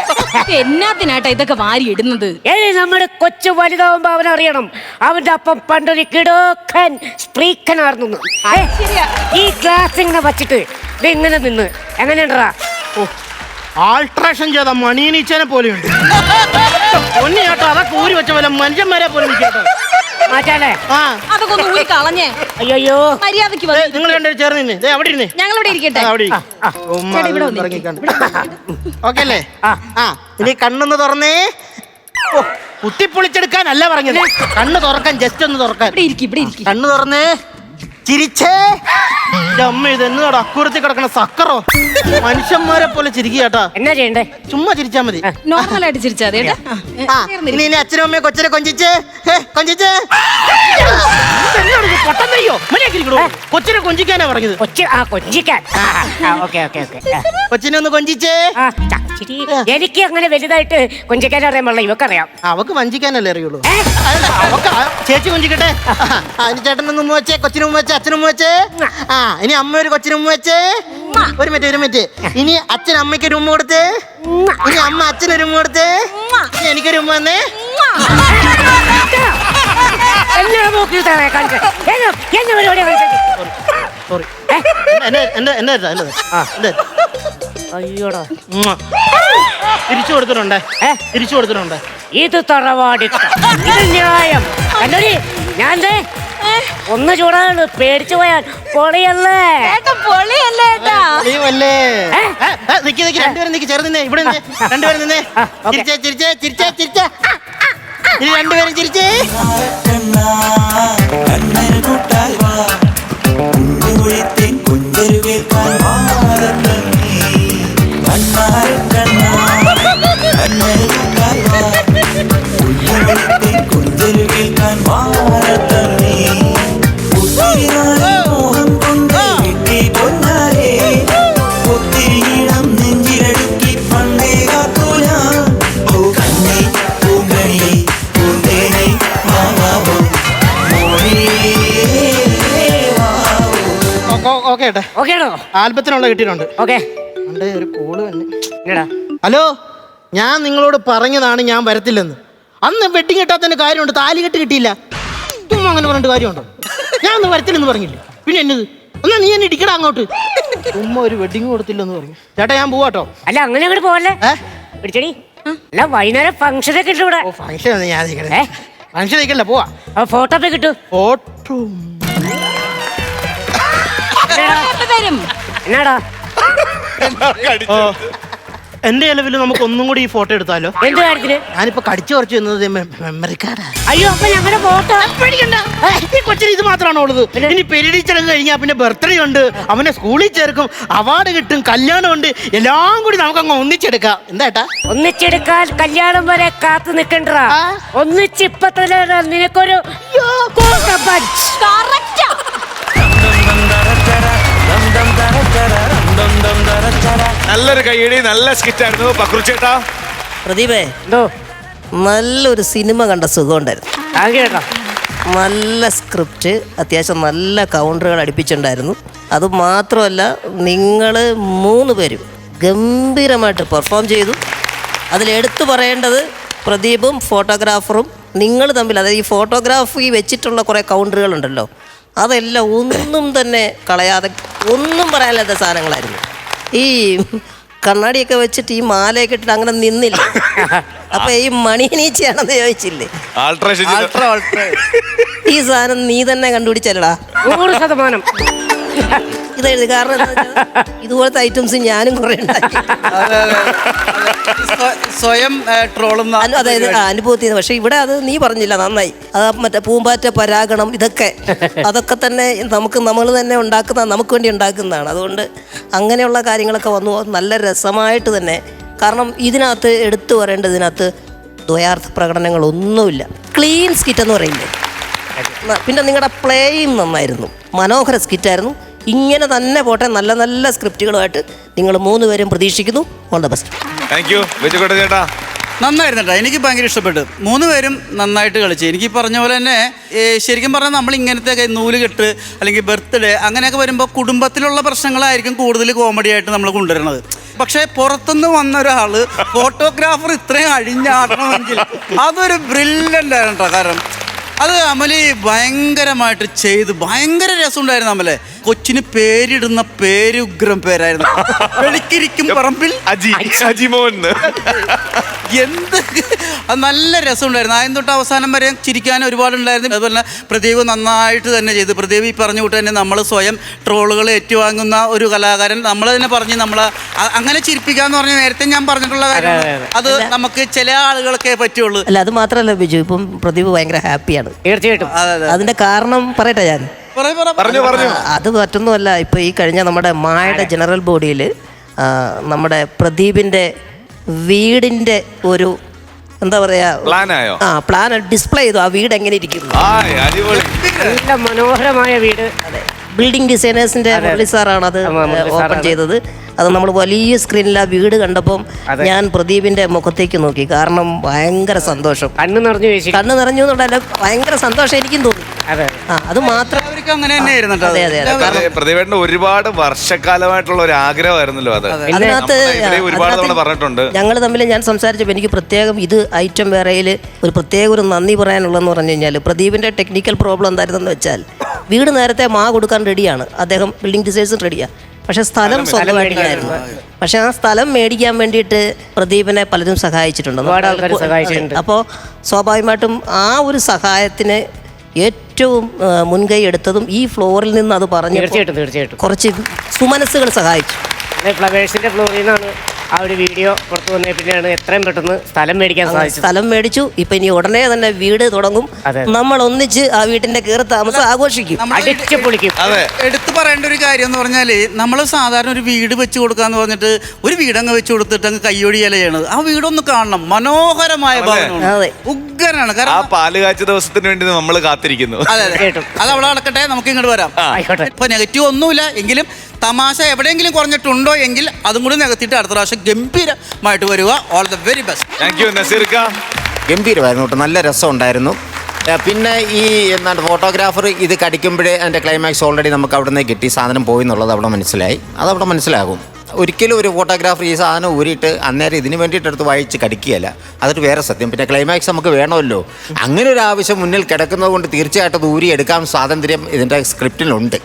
എന്നാത്തിനാട്ടാ ഇതൊക്കെ വാരി ഇടുന്നത്? ഏയ്, നമ്മുടെ കൊച്ചു വലുതാവുമ്പോ അവനറിയണം അവന്റെ അപ്പം പണ്ടൊരു കിടോക്കൻ സ്ത്രീക്കനായിരുന്നു. ശരിയാ. ഈ ക്ലാസ് ഇങ്ങനെ വച്ചിട്ട് ഇത് ഇങ്ങനെ നിന്ന് എങ്ങനെയുണ്ടാ? ആൾട്രേഷൻ ചെയ്ത മണീനീച്ചനെ പോലെയുണ്ട്. പൊന്നി ചേട്ടാ, അതൊക്കെ ഊരി വെച്ച പോലെ മനുഷ്യന്മാരെ പോലെ കേട്ടോ. മാറ്റാലേ? ആ, അതൊക്കെ ഒന്ന് ഊരി കളഞ്ഞേ. അയ്യോ, മര്യാദക്ക് ദേ, നിങ്ങൾ രണ്ടുപേരും ചേർന്ന് നിന്നേ. ദേ, അവിടെ ഇരുന്നേ. ഞങ്ങൾ ഇവിടെ ഇരിക്കട്ടെ. അവിടെ ചേട്ടാ, ഇവിടെ വന്നിരിക്ക്. ഓക്കെ അല്ലേ? ആ, ഇനി കണ്ണൊന്ന് തുറന്നേ. ഓ, കുത്തിപ്പൊളിച്ചെടുക്കാനല്ല പറഞ്ഞത്, കണ്ണ് തുറക്കാൻ, ജസ്റ്റ് ഒന്ന് തുറക്കാൻ. ഇവിടെ ഇരിക്കും, ഇവിടെ ഇരിക്കും. കണ്ണ് തുറന്നേ, ചിരിച്ചേ. അമ്മ, ഇത് എന്നോട് അക്കൂരത്തിൽ കിടക്കണ സക്കറോ? മനുഷ്യന്മാരെ പോലെ ചിരിക്കുക ചേട്ടാ. എന്നാ ചെയ്യണ്ടേ? ചുമ്മാ ചിരിച്ചാ മതി. നോർമലായിട്ട് ചിരിച്ചാ മതി കേട്ടാ. ആ, ഇനി അച്ഛനും അമ്മയും കൊച്ചിനെ കൊഞ്ചിച്ചേ. കൊഞ്ചിച്ചേ. പൊട്ടന്തയ്യോ, കൊച്ചിനെ കൊഞ്ചിക്കാനാ പറഞ്ഞത്. കൊഞ്ചിക്കാൻ. Okay okay okay. കൊച്ചിനെ ഒന്ന് കൊഞ്ചിച്ചേ. എനിക്ക് അങ്ങനെ വലുതായിട്ട് കൊഞ്ചിക്കാൻ അറിയാൻ പാടില്ല. ഇവക്കറിയാം. അവക്ക് വഞ്ചിക്കാനല്ലേ അറിയുള്ളൂ. അവക്ക് ചേച്ചി കൊഞ്ചിക്കട്ടെ. അതിന് ചേട്ടനൊന്ന് ഉമ്മ വെച്ചേ, കൊച്ചിനും ഉമ്മ വെച്ചേ, അച്ഛനും ഉമ്മ വെച്ചേ. ആ, ഇനി അമ്മ ഒരു കൊച്ചിനും ഉമ്മ വെച്ചേ. ഒരു മിനിറ്റ്. ഇനി അച്ഛൻ അമ്മയ്ക്ക് ഒരു ഉമ്മ കൊടുത്തേ. ഇനി അമ്മ അച്ഛനൊരു ഉമ്മ കൊടുത്തേ. ഇനി എനിക്കൊരു ഉമ്മ വന്നേ. സോറി, അയ്യോടാ, തിരിച്ചു കൊടുത്തിട്ടുണ്ട്. ഇത് തറവാടിത്ത, ഇത് ന്യായം. കണ്ടോടി, ഞാൻ ഒന്ന് ചൂടാണ്, പേടിച്ചു പോയാൽ പൊളിയല്ലേ? പൊളിയല്ലേ ഏട്ടാ? രണ്ടുപേരും നിക്ക്, ചേർന്ന് ഇവിടെ രണ്ടുപേരും നിന്നേ. ചിരിച്ചേ. ഇനി രണ്ടുപേരും ചിരിച്ചേ. ഓക്കെയാണോ? ആൽബത്തിനുള്ള കിട്ടിയിട്ടുണ്ട്. ഓക്കെ. ഒരു കോള് തന്നെ. എന്നടാ? ഹലോ, ഞാൻ നിങ്ങളോട് പറഞ്ഞതാണ് ഞാൻ വരത്തില്ലെന്ന്. അന്ന് വെഡിങ് കിട്ടാത്തതിന്റെ കാര്യമുണ്ട്, താലി കെട്ട് കിട്ടിയില്ല. ചുമ്മാ അങ്ങനെ പറഞ്ഞിട്ട് കാര്യമുണ്ടോ? ഞാൻ ഒന്നും വരത്തില്ലെന്ന് പറഞ്ഞില്ലേ, പിന്നെ എന്നത്? എന്നാ നീ എന്നെ ഇടിക്കടാ അങ്ങോട്ട്. ചുമ്മാ ഒരു വെഡിങ് കൊടുത്തില്ലെന്ന് പറഞ്ഞു. ചേട്ടാ, ഞാൻ പോവാട്ടോ. അല്ല, അങ്ങനെ അങ്ങോട്ട് പോവല്ലേ? പിടിച്ചടി. അല്ല, വൈകുന്നേരം ഫംഗ്ഷൻ ഒക്കെ ഇവിടെ. ഫംഗ്ഷൻ ഞാൻ ഫംഗ്ഷൻ നിൽക്കല്ല, പോവാ. ഫോട്ടോ ഒക്കെ കിട്ടൂ. ഫോട്ടോ തരും. എന്നാടാ? എന്റെ ചെലവിൽ നമുക്ക് ഒന്നും കൂടി ഈ ഫോട്ടോ എടുത്താലോ? എന്ത് കാര്യത്തിന്? ഞാനിപ്പോ കടിച്ചു കുറച്ച് വന്നത് മെമ്മറി കാർഡാ. അയ്യോ, അപ്പൊ ഞങ്ങളുടെ ഫോട്ടോ ഈ കൊച്ചിന് ഇത് മാത്രമാണോ ഉള്ളത്? ഇനി പെരിടി ചടങ്ങ് കഴിഞ്ഞാൽ പിന്നെ ബർത്ത്ഡേ ഉണ്ട്, അവനെ സ്കൂളിൽ ചേർക്കും, അവാർഡ് കിട്ടും, കല്യാണം ഉണ്ട്, എല്ലാം കൂടി നമുക്ക് അങ്ങ് ഒന്നിച്ചെടുക്കാം. എന്താ? ഒന്നിച്ചെടുക്കാൻ കല്യാണം വരെ കാത്തു നിൽക്കണ്ടാ. ഒന്നിച്ചിപ്പ തന്നെ നിനക്കൊരു നല്ലൊരു കൈയടി, നല്ല സ്കിറ്റായിരുന്നു ബക്രു ചേട്ടാ. പ്രദീപേ, എന്തോ നല്ലൊരു സിനിമ കണ്ട സുഖമുണ്ടായിരുന്നു. കേട്ടോ, നല്ല സ്ക്രിപ്റ്റ്, അത്യാവശ്യം നല്ല കൗണ്ടറുകൾ അടുപ്പിച്ചിട്ടുണ്ടായിരുന്നു. അതുമാത്രമല്ല, നിങ്ങൾ 3 പേരും ഗംഭീരമായിട്ട് പെർഫോം ചെയ്തു. അതിലെടുത്തു പറയേണ്ടത് പ്രദീപും ഫോട്ടോഗ്രാഫറും നിങ്ങൾ തമ്മിൽ, അതായത് ഈ ഫോട്ടോഗ്രാഫി വെച്ചിട്ടുള്ള കുറേ കൗണ്ടറുകളുണ്ടല്ലോ, അതെല്ലാം ഒന്നും തന്നെ കളയാതെ, ഒന്നും പറയാനില്ലാത്ത സാധനങ്ങളായിരുന്നു. ഈ കണ്ണാടിയൊക്കെ വെച്ചിട്ട് ഈ മാലയൊക്കെ ഇട്ടിട്ട് അങ്ങനെ നിന്നില്ല. അപ്പൊ ഈ മണിനീച്ചയാണെന്ന് ചോദിച്ചില്ലേ, ഈ സാധനം നീ തന്നെ കണ്ടുപിടിച്ചല്ലടാ. 100%. ഇതെഴുതി. കാരണം എന്താ വെച്ചാൽ ഇതുപോലത്തെ ഐറ്റംസ് ഞാനും കുറെ ഉണ്ടാക്കി. സ്വയം ട്രോളുന്ന അതായത് അനുഭവത്തിൽ നിന്ന്. പക്ഷെ ഇവിടെ അത് നീ പറഞ്ഞില്ല, നന്നായി. അത് മറ്റേ പൂമ്പാറ്റ പരാഗണം അതൊക്കെ തന്നെ നമ്മൾ തന്നെ ഉണ്ടാക്കുന്ന, നമുക്ക് വേണ്ടി ഉണ്ടാക്കുന്നതാണ്. അതുകൊണ്ട് അങ്ങനെയുള്ള കാര്യങ്ങളൊക്കെ വന്നു നല്ല രസമായിട്ട് തന്നെ. കാരണം ഇതിനകത്ത് എടുത്തു പറയേണ്ടതിനകത്ത് ദ്വയാർത്ഥ പ്രകടനങ്ങളൊന്നുമില്ല. ക്ലീൻ സ്കിറ്റ് എന്ന് പറയില്ലേ. പിന്നെ നിങ്ങളുടെ പ്ലേയും നന്നായിരുന്നു, മനോഹര സ്കിറ്റായിരുന്നു. ഇങ്ങനെ തന്നെ പോട്ടെ, നല്ല നല്ല സ്ക്രിപ്റ്റുകളുമായിട്ട് നിങ്ങൾ 3 പേരും പ്രതീക്ഷിക്കുന്നു. All the best. Thank you ബിജുക്കുട്ട ചേട്ടാ. നന്നായിരുന്നു കേട്ടോ, എനിക്ക് ഭയങ്കര ഇഷ്ടപ്പെട്ടു. 3 പേരും നന്നായിട്ട് കളിച്ചു. എനിക്ക് പറഞ്ഞ പോലെ തന്നെ ശരിക്കും പറഞ്ഞാൽ നമ്മൾ ഇങ്ങനത്തെ നൂലുകെട്ട് അല്ലെങ്കിൽ ബർത്ത്ഡേ അങ്ങനെയൊക്കെ വരുമ്പോൾ കുടുംബത്തിലുള്ള പ്രശ്നങ്ങളായിരിക്കും കൂടുതൽ കോമഡി ആയിട്ട് നമ്മൾ കൊണ്ടുവരുന്നത്. പക്ഷേ പുറത്തുനിന്ന് വന്ന ഒരാൾ ഫോട്ടോഗ്രാഫർ ഇത്രയും അഴിഞ്ഞാടണമെങ്കിൽ അതൊരു ബ്രില്യൻ്റ് ആയിരുന്നു കേട്ടോ. കാരണം അത് അമലി ഭയങ്കരമായിട്ട് ചെയ്ത് ഭയങ്കര രസമുണ്ടായിരുന്നു. അമലെ കൊച്ചിന് പേരിടുന്ന പേരുഗ്രം പേരായിരുന്നു. വെളിക്കിരിക്കും പറമ്പിൽ അജിമോൻ. എന്ത് അത് നല്ല രസമുണ്ടായിരുന്നു. ആദ്യം തൊട്ട് അവസാനം വരെ ചിരിക്കാൻ ഒരുപാടുണ്ടായിരുന്നു. അതുപോലെ പ്രദീപ് നന്നായിട്ട് തന്നെ ചെയ്തു. പ്രദീപ് ഈ പറഞ്ഞു കൂട്ട് തന്നെ നമ്മൾ സ്വയം ട്രോളുകൾ ഏറ്റുവാങ്ങുന്ന ഒരു കലാകാരൻ. നമ്മൾ തന്നെ പറഞ്ഞ് നമ്മൾ അങ്ങനെ ചിരിപ്പിക്കാന്ന് പറഞ്ഞ് നേരത്തെ ഞാൻ പറഞ്ഞിട്ടുള്ള കാര്യം. അത് നമുക്ക് ചില ആളുകൾക്കേ പറ്റുള്ളൂ. അല്ല, അത് മാത്രമല്ല ബിജു, ഇപ്പം പ്രദീപ് ഭയങ്കര ഹാപ്പിയാണ്. തീർച്ചയായിട്ടും. അതിന്റെ കാരണം പറയട്ടെ ഞാൻ. പറഞ്ഞു. അത് മറ്റൊന്നുമല്ല, ഇപ്പൊ ഈ കഴിഞ്ഞ നമ്മുടെ മായയുടെ ജനറൽ ബോഡിയിൽ നമ്മുടെ പ്രദീപിന്റെ വീടിന്റെ ഒരു എന്താ പറയാ പ്ലാൻ ഡിസ്പ്ലേ ചെയ്തു. ആ വീട് എങ്ങനെ ഇരിക്കും. നല്ല മനോഹരമായ വീട്. ബിൽഡിംഗ് ഡിസൈനേഴ്സിന്റെ മുരളി സാറാണ് അത് ഓപ്പൺ ചെയ്തത്. അത് നമ്മൾ വലിയ സ്ക്രീനിൽ ആ വീട് കണ്ടപ്പം ഞാൻ പ്രദീപിന്റെ മുഖത്തേക്ക് നോക്കി. കാരണം ഭയങ്കര സന്തോഷം, കണ്ണ് നിറഞ്ഞു എന്നുണ്ടല്ല, ഭയങ്കര സന്തോഷം എനിക്കും തോന്നി. അത് മാത്രം പ്രതിഭയുടെ ഒരുപാട് വർഷക്കാലമായിട്ടുള്ള ഒരു ആഗ്രഹമായിരുന്നല്ലോ അത്. അതിനകത്ത് ഒരുപാട് തവണ പറഞ്ഞിട്ടുണ്ട്. ഞങ്ങൾ തമ്മിൽ ഞാൻ സംസാരിച്ചപ്പോൾ എനിക്ക് പ്രത്യേകം ഇത് ഐറ്റം വേറെയിൽ ഒരു നന്ദി പറയാനുള്ളതെന്ന് പറഞ്ഞു കഴിഞ്ഞാൽ, പ്രദീപിന്റെ ടെക്നിക്കൽ പ്രോബ്ലം എന്തായിരുന്നെന്ന് വെച്ചാൽ, വീട് നേരത്തെ കൊടുക്കാൻ റെഡിയാണ്, അദ്ദേഹം ബിൽഡിംഗ് ഡിസൈൻസും റെഡിയാണ്. പക്ഷെ സ്ഥലം സ്വന്തമായിട്ടായിരുന്നു. പക്ഷെ ആ സ്ഥലം മേടിക്കാൻ വേണ്ടിയിട്ട് പ്രദീപിനെ പലരും സഹായിച്ചിട്ടുണ്ട്. അപ്പോൾ സ്വാഭാവികമായിട്ടും ആ ഒരു സഹായത്തിന് ഏറ്റവും മുൻകൈ എടുത്തതും ഈ ഫ്ലോറിൽ നിന്ന് അത് പറഞ്ഞു കുറച്ച് സുമനസ്സുകൾ സഹായിച്ചു. ഫ്ലവേഴ്സിന്റെ ഫ്ലോറിൽ നിന്നാണ് ആ ഒരു വീഡിയോ പുറത്തു വന്നേ പിന്നെയാണ് എത്രയും പെട്ടെന്ന് സ്ഥലം മേടിക്കാൻ സാധിച്ചത്. സ്ഥലം മേടിച്ചു. ഇപ്പൊ ഇനി ഉടനെ തന്നെ വീട് തുടങ്ങും. നമ്മൾ ഒന്നിച്ച് ആ വീട്ടിന്റെ കയറി താമസം ആഘോഷിക്കും, അടിച്ചു പൊളിക്കും. എടുത്തു പറയേണ്ട ഒരു കാര്യം എന്ന് പറഞ്ഞാല്, നമ്മൾ സാധാരണ ഒരു വീട് വെച്ച് കൊടുക്കാന്ന് പറഞ്ഞിട്ട് ഒരു വീടങ്ങ് വെച്ച് കൊടുത്തിട്ട് അങ്ങ് കയ്യൊടിയല ചെയ്യണത്. ആ വീടൊന്ന് കാണണം, മനോഹരമായ ഭവനമാണ്, ഉഗ്രനാണ്. കാരണം ആ പാലുകാഴ്ച ദിവസത്തിന് വേണ്ടി നമ്മൾ കാത്തിരിക്കുന്നു. അത് അവിടെ നടക്കട്ടെ, നമുക്ക് ഇങ്ങോട്ട് വരാം. ഇപ്പൊ നെഗറ്റീവ് ഒന്നുമില്ല, എങ്കിലും തമാശ എവിടെയെങ്കിലും കുറഞ്ഞിട്ടുണ്ടോ എങ്കിൽ അതും കൂടി നികത്തിയിട്ട് അടുത്ത പ്രാവശ്യം ഗംഭീരമായിട്ട് വരിക. All the very best. Thank you നസീർക്ക. ഗംഭീരമായിരുന്നു കേട്ടോ, നല്ല രസമുണ്ടായിരുന്നു. പിന്നെ ഈ എന്താണ് ഫോട്ടോഗ്രാഫർ ഇത് കടിക്കുമ്പോഴേ അതിൻ്റെ ക്ലൈമാക്സ് ഓൾറെഡി നമുക്ക് അവിടെ നിന്ന് കിട്ടി, സാധനം പോയി എന്നുള്ളത് അവിടെ മനസ്സിലായി. അതവിടെ മനസ്സിലാകും. ഒരിക്കലും ഒരു ഫോട്ടോഗ്രാഫർ ഈ സാധനം ഊരിയിട്ട് അന്നേരം ഇതിന് വേണ്ടിയിട്ട് എടുത്ത് വായിച്ച് കടിക്കുകയല്ല, അതൊരു വേറെ സത്യം. പിന്നെ ക്ലൈമാക്സ് നമുക്ക് വേണമല്ലോ, അങ്ങനെ ഒരു ആവശ്യം മുന്നിൽ കിടക്കുന്നത് കൊണ്ട് തീർച്ചയായിട്ടും അത് ഊരി എടുക്കാൻ സ്വാതന്ത്ര്യം ഇതിൻ്റെ സ്ക്രിപ്റ്റിലുണ്ട്.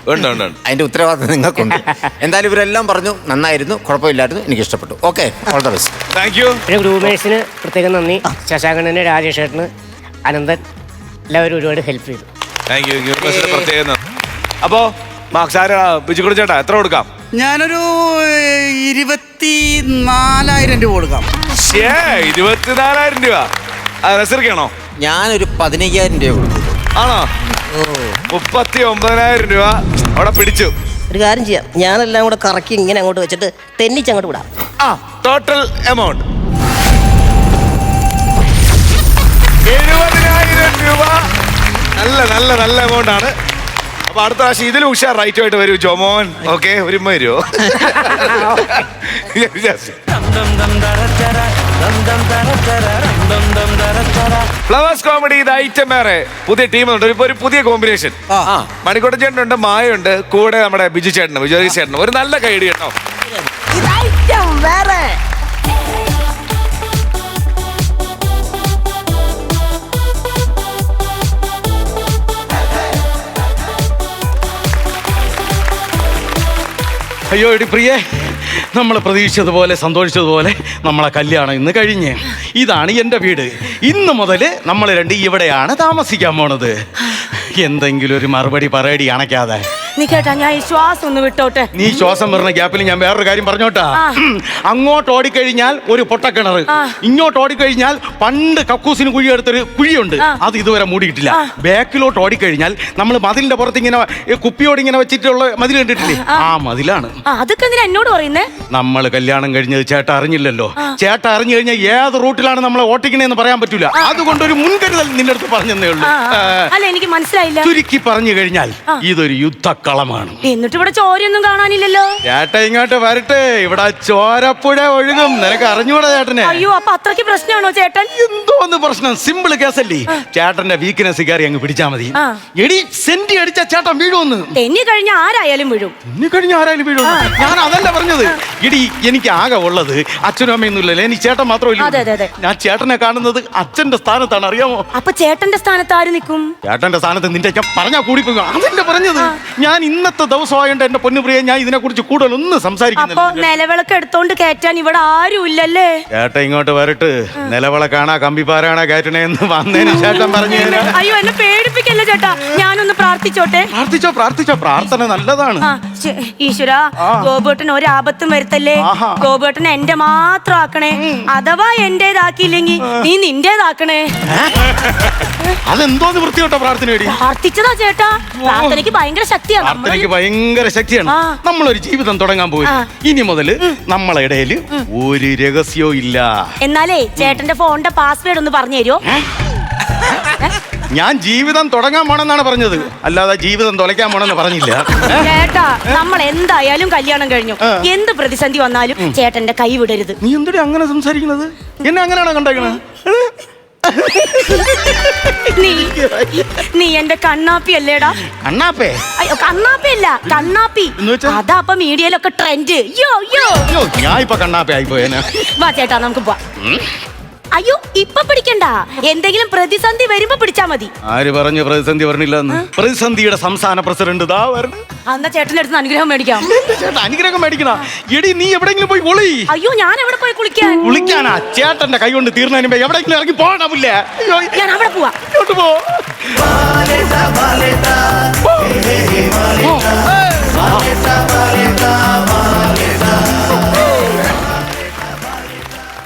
അതിൻ്റെ ഉത്തരവാദിത്വം നിങ്ങൾക്കുണ്ട്. എന്തായാലും ഇവരെല്ലാം പറഞ്ഞു നന്നായിരുന്നു, കുഴപ്പമില്ലായിരുന്നു, എനിക്ക് ഇഷ്ടപ്പെട്ടു. Okay, all the best. Thank U. പിന്നെ ഗ്രൂമേഴ്സിന് പ്രത്യേകം നന്ദി. ശശാങ്കണ്ണന്, രാജേഷേട്ടന്, അനന്തൻ എല്ലാവരും ഒരുപാട് ഹെൽപ്പ് ചെയ്തു. Thank you. പ്രത്യേകം. അപ്പോ ബിജുക്കുട്ട ചേട്ടാ എത്ര കൊടുക്കാം? ഞാനൊരു 24,000 രൂപ കൊടുക്കാം. 24,000 രൂപ നസീർക്കാണോ? ഞാനൊരു 15,000 രൂപ കൊടുത്തു. ആണോ? 39,000 രൂപ അവിടെ പിടിച്ചു. ഒരു കാര്യം ചെയ്യാം, ഞാനെല്ലാം കൂടെ കറക്കി ഇങ്ങനെ അങ്ങോട്ട് വെച്ചിട്ട് തെന്നിച്ചങ്ങോട്ട് വിടാം. ടോട്ടൽ എമൗണ്ട് 70,000 രൂപ. നല്ല എമൗണ്ട് ആണ്. അപ്പൊ അടുത്ത പ്രാവശ്യം ഇതിൽ ഉഷാർ റൈറ്റ് ആയിട്ട് വരൂ ജോമോൻ. ഓക്കെ, ഒരു വരുമോ? ഫ്ലവേഴ്സ് കോമഡി ഇത് ഐറ്റം വേറെ പുതിയ ടീമുണ്ട്. ഇപ്പൊ ഒരു പുതിയ കോമ്പിനേഷൻ. മണിക്കോട്ടൻ ചേട്ടനുണ്ട്, മായുണ്ട്, കൂടെ നമ്മുടെ ബിജു ചേട്ടനും വിജയ് ചേട്ടനും. ഒരു നല്ല കൈഡി കേട്ടോ. അയ്യോ എടി പ്രിയേ, നമ്മൾ പ്രതീക്ഷിച്ചതുപോലെ സന്തോഷിച്ചതുപോലെ നമ്മളെ കല്യാണം ഇന്ന് കഴിഞ്ഞ്. ഇതാണ് എൻ്റെ വീട്. ഇന്ന് മുതൽ നമ്മൾ രണ്ട് ഇവിടെയാണ് താമസിക്കാൻ പോണത്. എന്തെങ്കിലും ഒരു മറുപടി പറയടി അണയ്ക്കാതെ. നീ കേട്ടാ ഞാൻ ഈ ശ്വാസം ഒന്ന് വിട്ടോട്ടെ. നീ ശ്വാസം വരുന്ന ഗ്യാപ്പിൽ ഞാൻ വേറൊരു കാര്യം പറഞ്ഞോട്ടാ. അങ്ങോട്ട് ഓടിക്കഴിഞ്ഞാൽ ഒരു പൊട്ടക്കിണർ, ഇങ്ങോട്ട് ഓടിക്കഴിഞ്ഞാൽ പണ്ട് കക്കൂസിന് കുഴിയെടുത്തൊരു കുഴിയുണ്ട്, അത് ഇതുവരെ മൂടിയിട്ടില്ല. ബാക്കിലോട്ട് ഓടിക്കഴിഞ്ഞാൽ നമ്മൾ മതിലിന്റെ പുറത്ത് ഇങ്ങനെ കുപ്പിയോട് ഇങ്ങനെ വെച്ചിട്ടുള്ള മതിൽ കണ്ടിട്ടില്ലേ, ആ മതിലാണ്. അതൊക്കെ എന്തിനാ എന്നോട് പറയുന്നേ? നമ്മൾ കല്യാണം കഴിഞ്ഞത് ചേട്ട അറിഞ്ഞില്ലല്ലോ. ചേട്ട അറിഞ്ഞു കഴിഞ്ഞാൽ ഏത് റൂട്ടിലാണ് നമ്മളെ ഓട്ടിക്കണേന്ന് പറയാൻ പറ്റൂല. അതുകൊണ്ട് ഒരു മുൻകരുതൽ നിന്റെ അടുത്ത് പറഞ്ഞതേ ഉള്ളൂ. അല്ല എനിക്ക് മനസ്സിലായില്ല. ചുരുക്കി പറഞ്ഞു കഴിഞ്ഞാൽ ഇതൊരു യുദ്ധക്കളമാണ്. എന്നിട്ട് ഇവിടെ ചോരയൊന്നും കാണാനില്ലല്ലോ. ചേട്ട ഇങ്ങോട്ട് വരട്ടെ, ഇവിടെ ചോരപ്പുഴ ഒഴുകും. നിനക്ക് അറിഞ്ഞൂടാ ചേട്ടനെ? അയ്യോ, അപ്പൊ അത്രയ്ക്ക് പ്രശ്നമാണോ ചേട്ടൻ? എന്തോന്ന് പ്രശ്നം? സിമ്പിൾ കേസല്ലേ. ചേട്ടന്റെ വീക്ക്നെസ് കയറി അങ്ങ് പിടിച്ചാ മതി. എടി സെന്റി അടിച്ച ചേട്ടൻ വീഴുമെന്ന്. തെന്നി കഴിഞ്ഞ ആരായാലും വീഴും. തെന്നി കഴിഞ്ഞ ആരായാലും വീഴും. ഞാൻ അതല്ല പറഞ്ഞത്. എടി എനിക്ക് ആകെ ഉള്ളത് അച്ഛനും അമ്മയൊന്നും ഇല്ലല്ലോ, എനിക്ക് ചേട്ടൻ മാത്രമല്ല. ഞാൻ ചേട്ടനെ കാണുന്നത് അച്ഛന്റെ സ്ഥാനത്താണ്, അറിയാമോ? അപ്പൊ ചേട്ടന്റെ സ്ഥാനത്ത് ആര് നിൽക്കും? ചേട്ടന്റെ സ്ഥാനത്ത് നിന്റെ ഞാൻ പറഞ്ഞാ കൂടി പോകും. അതെന്നെ പറഞ്ഞത്. ഞാൻ ഇന്നത്തെ ദിവസമായോണ്ട് എന്റെ പൊന്നുപ്രിയ ഞാൻ ഇതിനെ കുറിച്ച് കൂടുതൽ ഒന്നും സംസാരിക്കുന്നില്ല. അപ്പൊ നിലവിളക്ക് എടുത്തോണ്ട് കയറ്റാൻ ഇവിടെ ആരും ഇല്ലല്ലേ? ചേട്ടൻ ഇങ്ങോട്ട് വരട്ട്. നിലവിളക്കാണാ കമ്പിപ്പാരാണാ കയറ്റണേന്ന് വന്നതിന് ശേഷം പറഞ്ഞു. അയ്യോ, എന്നെ പേടിപ്പിക്കല്ലേ ചേട്ടാ. ഞാനൊന്ന് പ്രാർത്ഥിച്ചോട്ടെ? പ്രാർത്ഥിച്ചോ. പ്രാർത്ഥന നല്ലതാണ്. ഈശ്വര, ഗോപേട്ടൻ ഒരാപത്തും വരുത്തല്ലേ. ഗോപേട്ടൻ എന്റെ മാത്രം ആക്കണേ. അഥവാ എന്റേതാക്കിയില്ലെങ്കിൽ നീ നിന്റേതാക്കണേ. അതെന്തോന്ന് വൃത്തിയോട്ടോ പ്രാർത്ഥന? പ്രാർത്ഥിച്ചതാ ചേട്ടാ. പ്രാർത്ഥനയ്ക്ക് ഭയങ്കര ശക്തിയാണ്. പ്രാർത്ഥനയ്ക്ക് ഭയങ്കര ശക്തിയാണ്. നമ്മളൊരു ജീവിതം തുടങ്ങാൻ പോയി. ഇനി മുതല് നമ്മളെ ഇടയിൽ ഒരു രഹസ്യവും ഇല്ല. എന്നാലേ ചേട്ടന്റെ ഫോണിന്റെ പാസ്വേഡ് ഒന്ന് പറഞ്ഞു തരുമോ? ഞാൻ ജീവിതം തുടങ്ങാൻ പോണെന്നാണ് പറഞ്ഞത്, അല്ലാതെ ജീവിതം തുലയ്ക്കാൻ പോണെന്ന് പറഞ്ഞില്ല. ചേട്ടാ, നമ്മൾ എന്തായാലും കല്യാണം കഴിഞ്ഞു. എന്ത് പ്രതിസന്ധി വന്നാലും ചേട്ടന്റെ കൈ വിടരുത്. നീ എന്തിനാ അങ്ങനെ സംസാരിക്കുന്നത്? എന്നെ അങ്ങനെയാണോ കണ്ടേക്കണത്? നീ എന്റെ കണ്ണാപ്പി അല്ലേടാ? കണ്ണാപ്പേ? അയ്യോ, കണ്ണാപ്പി അല്ല, കണ്ണാപ്പി. അതാ അപ്പൊ മീഡിയയിലൊക്കെ ട്രെൻഡ്. ഞാൻ ഇപ്പൊ കണ്ണാപ്പി ആയിപ്പോയേനെ. വാ ചേട്ടാ, നമുക്ക് പോവാം. അയ്യോ, ഇപ്പൊ പിടിക്കണ്ട. എന്തെങ്കിലും പ്രതിസന്ധി വരുമ്പോ പിടിച്ചാ മതി. ആര് പറഞ്ഞു പ്രതിസന്ധി വരണില്ലെന്ന്? പ്രതിസന്ധിയുടെ സംസ്ഥാന പ്രസിഡന്റ് ദാ വരണം. എന്നാ ചേട്ടന്റെ അടുത്ത് അനുഗ്രഹം മേടിക്കാം. ചേട്ടാ അനുഗ്രഹം മേടിക്കണ? എടി നീ എവിടെങ്കിലും പോയി കുളി. അയ്യോ, ഞാൻ എവിടെ പോയി കുളിക്കാൻ? കുളിക്കാനാ? ചേട്ടന്റെ കൈ കൊണ്ട് തീർന്നതിന് മുമ്പ് എവിടെങ്കിലും ഇറങ്ങി പോകണമില്ലേ? ഞാൻ അവിടെ പോവാ. ഇങ്ങോട്ട് പോ.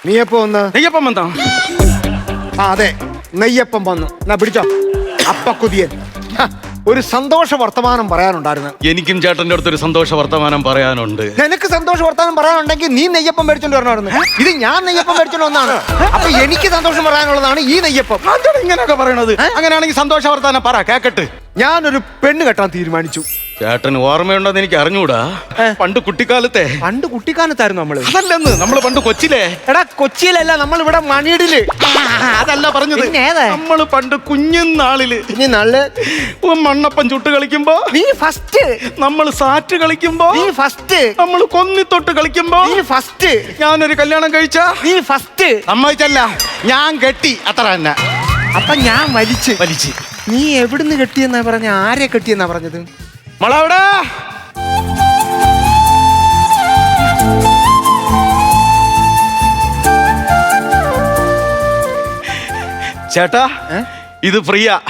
നീയപ്പം വന്ന്? നെയ്യപ്പം വന്നോ? അതെ, നെയ്യപ്പം വന്നു. എന്നാ പിടിച്ചോ. അപ്പക്കുതിയൻ. ഒരു സന്തോഷ വർത്തമാനം പറയാനുണ്ടായിരുന്നു. എനിക്കും ചേട്ടന്റെ അടുത്തൊരു സന്തോഷ വർത്തമാനം പറയാനുണ്ട്. നിനക്ക് സന്തോഷ വർത്തമാനം പറയാനുണ്ടെങ്കിൽ നീ നെയ്യപ്പം മേടിച്ചോണ്ട് വരണമായിരുന്നു. ഇത് ഞാൻ നെയ്യപ്പം മേടിച്ചോണ്ട് വന്നാണ്. അപ്പൊ എനിക്ക് സന്തോഷം പറയാനുള്ളതാണ് ഈ നെയ്യപ്പം. ഇങ്ങനെയൊക്കെ പറയണത്? അങ്ങനെയാണെങ്കിൽ സന്തോഷ വർത്തമാനം പറ, കേക്കട്ട്. ഞാനൊരു പെണ്ണ് കെട്ടാൻ തീരുമാനിച്ചു. ചേട്ടന് ഓർമ്മയുണ്ടോന്ന് എനിക്ക് അറിഞ്ഞൂടാ. പണ്ട് കുട്ടിക്കാലത്തായിരുന്നു നമ്മള്. അതല്ലെന്ന്, നമ്മള് പണ്ട് കൊച്ചിലെ. എടാ, കൊച്ചിയിലല്ല, നമ്മൾ ഇവിടെ മണിയിടില്. അതല്ല പറഞ്ഞത്. നമ്മള് പണ്ട് കുഞ്ഞുനാളില് മണ്ണപ്പം ചുട്ട് കളിക്കുമ്പോ നീ ഫസ്റ്റ്, നമ്മൾ സാറ്റ് കളിക്കുമ്പോ നീ ഫസ്റ്റ്, നമ്മൾ കൊന്നിത്തൊട്ട് കളിക്കുമ്പോ നീ ഫസ്റ്റ്, ഞാനൊരു കല്യാണം കഴിച്ച നീ ഫസ്റ്റ്. സമ്മതിച്ചല്ല, ഞാൻ കെട്ടി, അത്ര തന്നെ. അപ്പൊ ഞാൻ വലിച്ച്. നീ എവിടുന്ന് കെട്ടിയെന്നാ പറഞ്ഞ? ആരെ കെട്ടിയെന്നാ പറഞ്ഞത്? മോളവിടെ ചേട്ടാ, ഇത് പ്രിയ.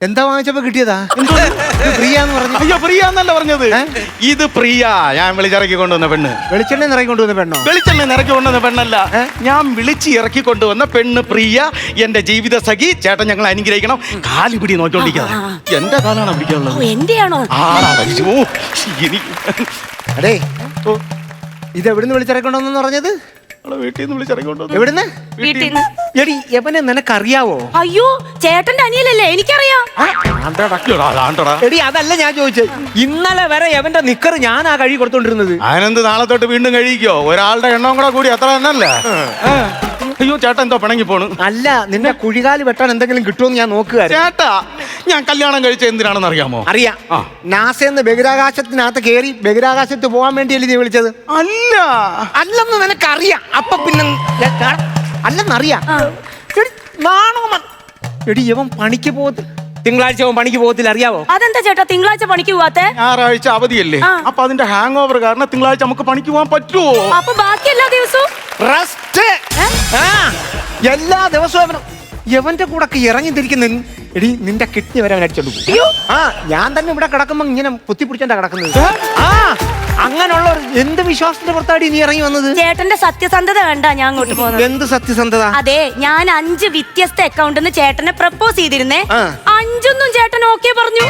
എന്താ വാങ്ങിച്ചപ്പോ കിട്ടിയതാ? പ്രിയാന്ന് പറഞ്ഞു. അയ്യോ, പ്രിയാന്നല്ല പറഞ്ഞത്. ഇത് പ്രിയ, ഞാൻ വിളിച്ചിറക്കി കൊണ്ടുവന്ന പെണ്ണ്. വെളിച്ചെണ്ണ ഇറക്കി കൊണ്ടുവന്ന പെണ്ണോ? വെളിച്ചെണ്ണ ഇറക്കി കൊണ്ടുവന്ന പെണ്ണല്ല, ഞാൻ വിളിച്ച് ഇറക്കി കൊണ്ടുവന്ന പെണ്ണ് പ്രിയ, എന്റെ ജീവിത സഖി. ചേട്ടൻ ഞങ്ങൾ അനുഗ്രഹിക്കണം. കാലി പിടി നോക്കിക്കൊണ്ടിരിക്കുക. എന്റെ കാലാണ് പിടിക്കാനുള്ളത്. എന്റെയാണോ? അടേ, ഇത് എവിടുന്ന് വിളിച്ചിറക്കൊണ്ടെന്ന് പറഞ്ഞത്? വീട്ടിൽ നിന്ന് വിളിച്ചിറക്കി. എവിടുന്ന്? വീട്ടിൽ നിന്ന്. എടി, എവനെ നിനക്കറിയാവോ? അയ്യോ, ചേട്ടന്റെ അനിയനല്ലേ, എനിക്കറിയാം. എടി, അതല്ല ഞാൻ ചോദിച്ചത്. ഇന്നലെ വരെ എവന്റെ നിക്കറ് ഞാനാ കഴുകി കൊടുത്തോണ്ടിരുന്നത്. അതിനെന്ത് നാളെ തൊട്ട് വീണ്ടും കഴിക്കോ? ഒരാളുടെ എണ്ണം കൂടെ കൂടി അത്ര തന്നെയല്ലേ? അയ്യോ, ചേട്ടാ എന്തോ പിണങ്ങി പോണ്. അല്ല, നിന്റെ കുഴികാല് വെട്ടാൻ എന്തെങ്കിലും കിട്ടുമെന്ന് ഞാൻ നോക്കുക. ചേട്ടാ, ഞാൻ കല്യാണം കഴിച്ച എന്തിനാണെന്ന് അറിയാമോ? അറിയാം. നാസെന്ന് ബഹിരാകാശത്തിനകത്ത് കയറി ബഹിരാകാശത്ത് പോകാൻ വേണ്ടിയല്ലേ നീ വിളിച്ചത്? അല്ലെന്ന് നിനക്കറിയാം. അപ്പൊ പിന്നെ അല്ലെന്നറിയാം. എടി, ഇവൻ പണിക്ക് തിങ്കളാഴ്ച പണിക്ക് പോകത്തില്ല, അറിയാവോ? അതെന്താ ചേട്ടാ തിങ്കളാഴ്ച പണിക്ക് പോവാത്തെ? ഞായറാഴ്ച അവധിയല്ലേ, അപ്പൊ അതിന്റെ ഹാങ് ഓവർ കാരണം തിങ്കളാഴ്ച നമുക്ക് പണിക്ക് പോകാൻ പറ്റുമോ? അപ്പൊ ബാക്കി എല്ലാ ദിവസവും റെസ്റ്റ്. എല്ലാ ദിവസവും എവന്റെ കൂടെ ഇറങ്ങി തിരിക്കുന്ന എടി നിന്റെ കിഡ്നി വരെ അവൻ അടിച്ചോണ്ട് പോകും. ആ ഞാൻ തന്നെ ഇവിടെ കിടക്കുമ്പോ ഇങ്ങനെ പൊത്തിപ്പിടിച്ചാ കിടക്കുന്നത്. ആ അങ്ങനെയുള്ള എന്ത് വിശ്വാസത്തിന്റെ പുറത്താടി നീ ഇറങ്ങി വന്നത്? ചേട്ടന്റെ സത്യസന്ധത കണ്ടാ ഞാൻ അങ്ങോട്ട് പോകുന്നത്. എന്ത് സത്യസന്ധത? അതെ, ഞാൻ 5 വ്യത്യസ്ത അക്കൗണ്ടിന്ന് ചേട്ടനെ പ്രപ്പോസ് ചെയ്തിരുന്നേ. 5 ചേട്ടൻ ഓക്കെ പറഞ്ഞു.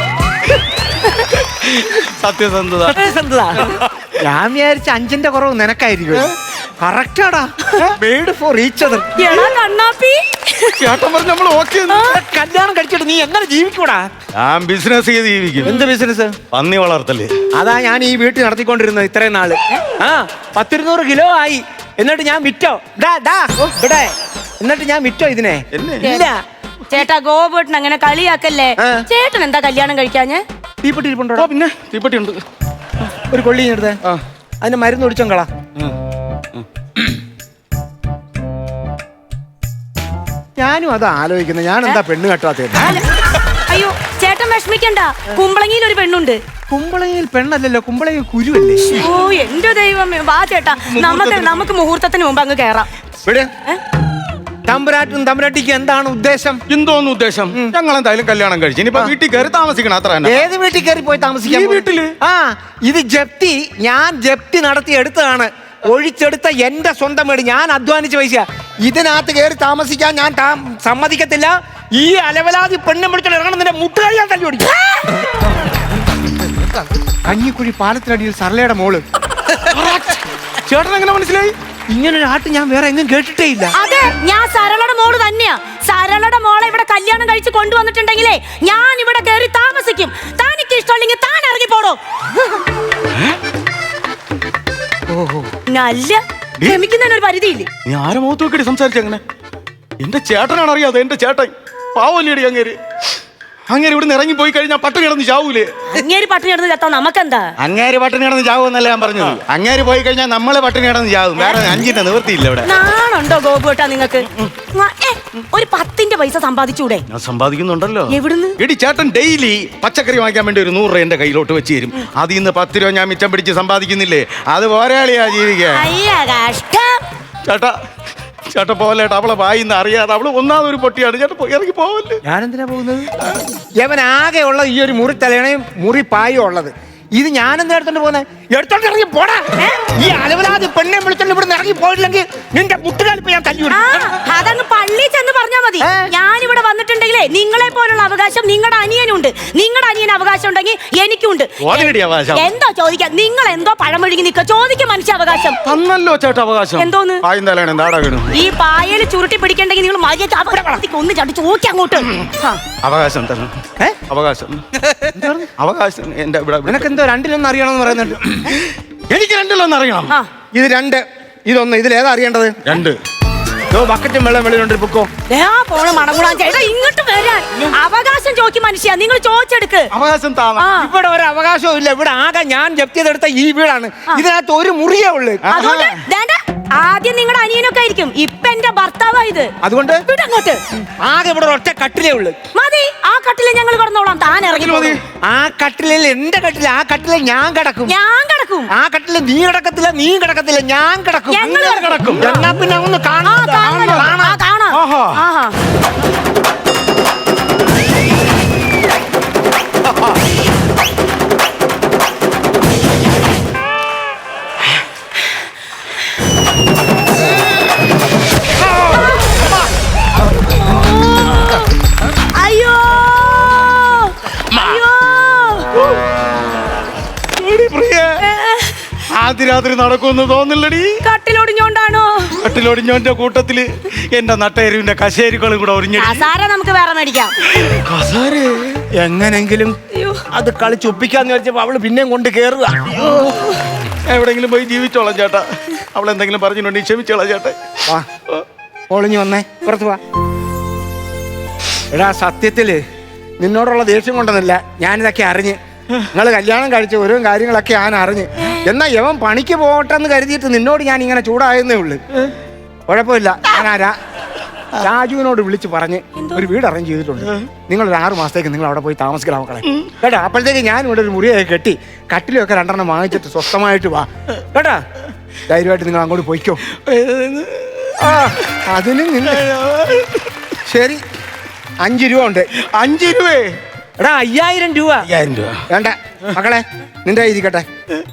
സത്യസന്ധത. ഞാൻ വിചാരിച്ച 5ന്റെ കുറവ് നിനക്കായിരിക്കും. കറക്റ്റാടാ, മെയ്ഡ് ഫോർ ഈച്ച് അതർ. എടാ കണ്ണാപ്പി, ചേട്ടൻ പറഞ്ഞ് നമ്മൾ ഓക്കെ. കല്യാണം കഴിച്ചിട്ട് നീ എങ്ങനെ ജീവിക്കൂടാ? ഞാൻ ബിസിനസ് ചെയ്ത് ജീവിക്കും. എന്ത് ബിസിനസ്? പന്നി വളർത്തല്. അതാ ഞാൻ ഈ വീട്ടിൽ നടത്തിക്കൊണ്ടിരുന്നത് ഇത്രയും നാള്. 100-200 കിലോ ആയി. എന്നിട്ട് ഞാൻ വിറ്റോ ഇവിടെ, എന്നിട്ട് ഞാൻ വിറ്റോ ഇതിനെ? ഇല്ല. ചേട്ടാ ഗോപേട്ടൻ അങ്ങനെ കളിയാക്കല്ലേ. ചേട്ടൻ എന്താ കല്യാണം കഴിക്കാഞ്ഞ്? തീപ്പെട്ടി ഇരിപ്പുണ്ടോ? പിന്നെ തീപ്പെട്ടി ഉണ്ട്. ഒരു കൊള്ളി എടുത്തേ, അതിന് മരുന്ന് ഒടിച്ചോങ്കളാ. ഞാനും അത് ആലോചിക്കുന്നത്, ഞാൻ എന്താ പെണ്ണ് കെട്ടാത്തത്? അയ്യോ ചേട്ടൻ വിഷമിക്കണ്ട, കുമ്പളങ്ങിയിൽ ഒരു പെണ്ണുണ്ട്. കുമ്പളങ്ങിയിൽ പെണ്ണല്ലല്ലോ, കുമ്പളങ്ങി കുരുവല്ലേ? ഓ എന്റെ ദൈവമേ, വാ ചേട്ടാ, നമുക്ക് മുഹൂർത്തത്തിന് മുമ്പ് അങ്ങ് കേറാം. തമ്പുരാട്ടും തമ്പുരാട്ടിക്ക് എന്താണ് ഉദ്ദേശം? എന്തോന്ന് ഉദ്ദേശം? ഞങ്ങൾ എന്തായാലും കല്യാണം കഴിച്ചു, ഇനിയിപ്പോ വീട്ടിൽ കയറി താമസിക്കണം, അത്ര തന്നെ. ഏത് വീട്ടിൽ കയറി പോയി താമസിക്കാൻ? വീട്ടില്. ഇത് ജപ്തി, ഞാൻ ജപ്തി നടത്തി എടുത്തതാണ്. ഒഴിച്ചെടുത്ത എന്റെ സ്വന്തം വീട്, ഞാൻ അധ്വാനിച്ച പൈസ. ഇതിനകത്ത് കയറി താമസിക്കാൻ ഞാൻ സമ്മതിക്കത്തില്ല. ഈ അലവലാതി പെണ്ണും വിളിച്ചിട്ട് ഇറങ്ങണം, നിന്റെ മുട്ടുകാരി ഞാൻ തല്ലി ഓടിക്കും. കഞ്ഞിക്കുഴി പാലത്തിനടിയിൽ സർലയുടെ മോള്. ചേട്ടൻ എങ്ങനെ മനസ്സിലായി? ഇങ്ങനൊരു ആട്ട് ഞാൻ വേറെ എങ്ങും കേട്ടിട്ടേ ഇല്ല. അതെ, ഞാൻ സരളയുടെ മോള് തന്നെയാ. സരളയുടെ മോളെ ഇവിടെ കല്യാണം കഴിച്ച് കൊണ്ടുവന്നിട്ടുണ്ടെങ്കിലേ ഞാൻ ഇവിടെ കയറി താമസിക്കും. താനിക്ക് ഇഷ്ടമല്ലെങ്കിൽ താൻ ഇറങ്ങി പോടോ. നല്ല ക്ഷമിക്കുന്നതിനൊരു പരിധിയില്ലേ? നീ ആരെ മുഖത്ത് നോക്കിയിട്ട് സംസാരിച്ചങ്ങനെ? എന്റെ ചേട്ടനാണ് അറിയാതെ, എന്റെ ചേട്ടൻ പാവല്ലേടി അങ്ങേര്. അങ്ങേര് ഇവിടെ ഇറങ്ങി പോയി കഴിഞ്ഞാൽ പട്ടിണി കിടന്ന് ചാവൂലേ? അങ്ങേര് പട്ടിണി കിടന്ന് ചത്താ നമുക്കെന്താ? അങ്ങേര് പട്ടിണി കിടന്ന് ചാവൂന്നല്ല ഞാൻ പറഞ്ഞത്. അങ്ങേര് പോയി കഴിഞ്ഞാൽ നമ്മള് പട്ടിണി കിടന്ന് ചാവും. വേറെ 5ന്റെ നിവൃത്തിയില്ല ഇവിടെ. നാണുണ്ടോ ഗോപുട്ടാ നിങ്ങൾക്ക്? ഒരു 10ന്റെ പൈസ സമ്പാദിച്ചൂടെ? ഞാൻ സമ്പാദിക്കുന്നുണ്ടല്ലോ. എവിടുന്ന്? എടി ചേട്ടൻ ഡെയിലി പച്ചക്കറി വാങ്ങിക്കാൻ വേണ്ടി ഒരു 100 രൂപ എന്റെ കയ്യിലോട്ട് വെച്ച് തരും. അതിൽ നിന്ന് 10 രൂപ ഞാൻ മിച്ചം പിടിച്ച് സമ്പാദിക്കുന്നില്ലേ? അത് പോരാളിയാ ജീവിക്കാൻ. ചേട്ടാ ചേട്ടാ പോലേട്ടാ, അവളെ വായിന്ന് അറിയാതെ, അവള് ഒന്നാമതൊരു പൊട്ടിയാണ്. ചേട്ടാ ഇറങ്ങി പോവല്ലേ. ഞാൻ എന്തിനാ പോകുന്നത്? യവൻ ആകെ ഉള്ളത് ഈ ഒരു മുറി തലയണയും മുറി പായും ഉള്ളത്. ഇത് ഞാൻ എന്താ എടുത്തോണ്ട് പോകുന്നത്? എടുത്തോണ്ട് ഇറങ്ങി പോടാ. ഈ അലവലാതി പെണ്ണെ വിളിച്ചോണ്ട് ഇവിടെ ഇറങ്ങി പോയില്ലെങ്കിൽ നിന്റെ മുട്ടുകാലിപ്പ് ഞാൻ തല്ലി. അതങ്ങ് പള്ളി ചെന്ന് പറഞ്ഞാ മതി. ഞാനിവിടെ വന്നിട്ടുണ്ടെങ്കിലേ നിങ്ങളെ പോലുള്ള അവകാശം നിങ്ങളുടെ അനിയനുണ്ട്. നിങ്ങളുടെ അനിയന് അവകാശം ഉണ്ടെങ്കിൽ എനിക്കുണ്ട്. എന്തോ ചോദിക്കാം? നിങ്ങൾ എന്തോ പഴമൊഴുകി നിൽക്കുക. ചോദിക്കും മനുഷ്യ അവകാശം. തന്നല്ലോ ചേട്ടാ അവകാശം. എന്തോന്ന്? ഈ പായൽ ചുരുട്ടി പിടിക്കണ്ടെങ്കിൽ നിങ്ങൾ ഒന്ന് ചാട്ടി ചോദിക്കാം അങ്ങോട്ട്. അവകാശം തന്നെ. അവകാശം അവകാശം എന്റെ ഇവിടെ. നിനക്ക് എന്തോ രണ്ടിലൊന്നും അറിയണമെന്ന് പറയുന്നുണ്ട്. എനിക്ക് രണ്ടിലൊന്നും അറിയണം. ഇത് 2, ഇതൊന്ന്. ഇതിലേതാ അറിയേണ്ടത്? 2. ബക്കറ്റും വെള്ളം വെളിയിലുണ്ട്. പൊക്കോ. ഇങ്ങോട്ട് വരാൻ അവകാശം ചോദിക്കും മനുഷ്യ. നിങ്ങൾ ചോദിച്ചെടുക്ക്. അവകാശം ഇവിടെ ഒരു അവകാശവും ഇല്ല. ഇവിടെ ആകെ ഞാൻ ജപ്തി ചെയ്തെടുത്ത ഈ വീടാണ്. ഇതിനകത്ത് ഒരു മുറിയേ ഉള്ളു. അതുകൊണ്ട് ആദ്യം നിങ്ങളുടെ അനിയനൊക്കെ ആയിരിക്കും. ഇപ്പൊ എന്റെ ഭർത്താവാ ഇത്. അതുകൊണ്ട് അങ്ങോട്ട് ആകെ ഇവിടെ ഒറ്റ കട്ടിലേ ഉള്ളു. മതി, ആ കട്ടിലെ ഞങ്ങൾ കിടന്നോളാം. താൻ ഇറങ്ങി. ആ കട്ടിലിൽ എന്റെ കട്ടിൽ, ആ കട്ടിലെ ഞാൻ കിടക്കും. ആ കട്ടില് നീ കിടക്കത്തില്ല, നീ കിടക്കത്തില്ല, ഞാൻ കിടക്കും. കിടക്കും. എന്നാ പിന്നെ ഒന്ന് കാണാം. അയ്യോ ആദ്യ രാത്രി നടക്കുമെന്ന് തോന്നില്ലടി. കട്ടിലൊടിഞ്ഞോണ്ടാണോ? കട്ടിലൊടിഞ്ഞോന്റെ കൂട്ടത്തില് എന്റെ നട്ടയരുവിന്റെ കശേരികളും കൂടെ ഒരിഞ്ഞു. നമുക്ക് വേറെ മേടിക്കാം. എങ്ങനെങ്കിലും അത് കളിച്ചൊപ്പിക്കാന്ന് വിചാരിച്ചപ്പോ അവള് പിന്നെയും കൊണ്ട് കേറുക. എവിടെങ്കിലും പോയി ജീവിച്ചോളാം ചേട്ടാ. അവളെന്തെങ്കിലും പറഞ്ഞിട്ടുണ്ടെങ്കിൽ ക്ഷമിച്ചോളാം ചേട്ടാ. ഒളിഞ്ഞു വന്നേ, പുറത്തു വാ. എടാ സത്യത്തില് നിന്നോടുള്ള ദേഷ്യം കൊണ്ടൊന്നുമില്ല, ഞാനിതൊക്കെ അറിഞ്ഞ്. നിങ്ങൾ കല്യാണം കഴിച്ച ഓരോ കാര്യങ്ങളൊക്കെ ഞാൻ അറിഞ്ഞ്. എന്നാ യവൻ പണിക്ക് പോകട്ടെന്ന് കരുതിയിട്ട് നിന്നോട് ഞാൻ ഇങ്ങനെ ചൂടായെന്നേ ഉള്ളു. കുഴപ്പമില്ല, ഞാൻ രാജുവിനോട് വിളിച്ച് പറഞ്ഞ് ഒരു വീട് അറേഞ്ച് ചെയ്തിട്ടുണ്ട്. നിങ്ങൾ ഒരു 6 മാസത്തേക്ക് നിങ്ങൾ അവിടെ പോയി താമസിക്കണം മക്കളെ. കേട്ടാ, അപ്പോഴത്തേക്ക് ഞാൻ ഇവിടെ ഒരു മുറിയൊക്കെ കെട്ടി കട്ടിലൊക്കെ 2 വാങ്ങിച്ചിട്ട് സ്വസ്ഥമായിട്ട് വാ. കേട്ടാ, ധൈര്യമായിട്ട് നിങ്ങൾ അങ്ങോട്ട് പോയിക്കോ. അതിന് ശരി, 5 രൂപ ഉണ്ട്. 5 രൂപയെ എടാ 5000 രൂപ. 5000 രൂപ വേണ്ട മക്കളെ, നിന്റെ കയ്യിൽ ഇരിക്കട്ടെ.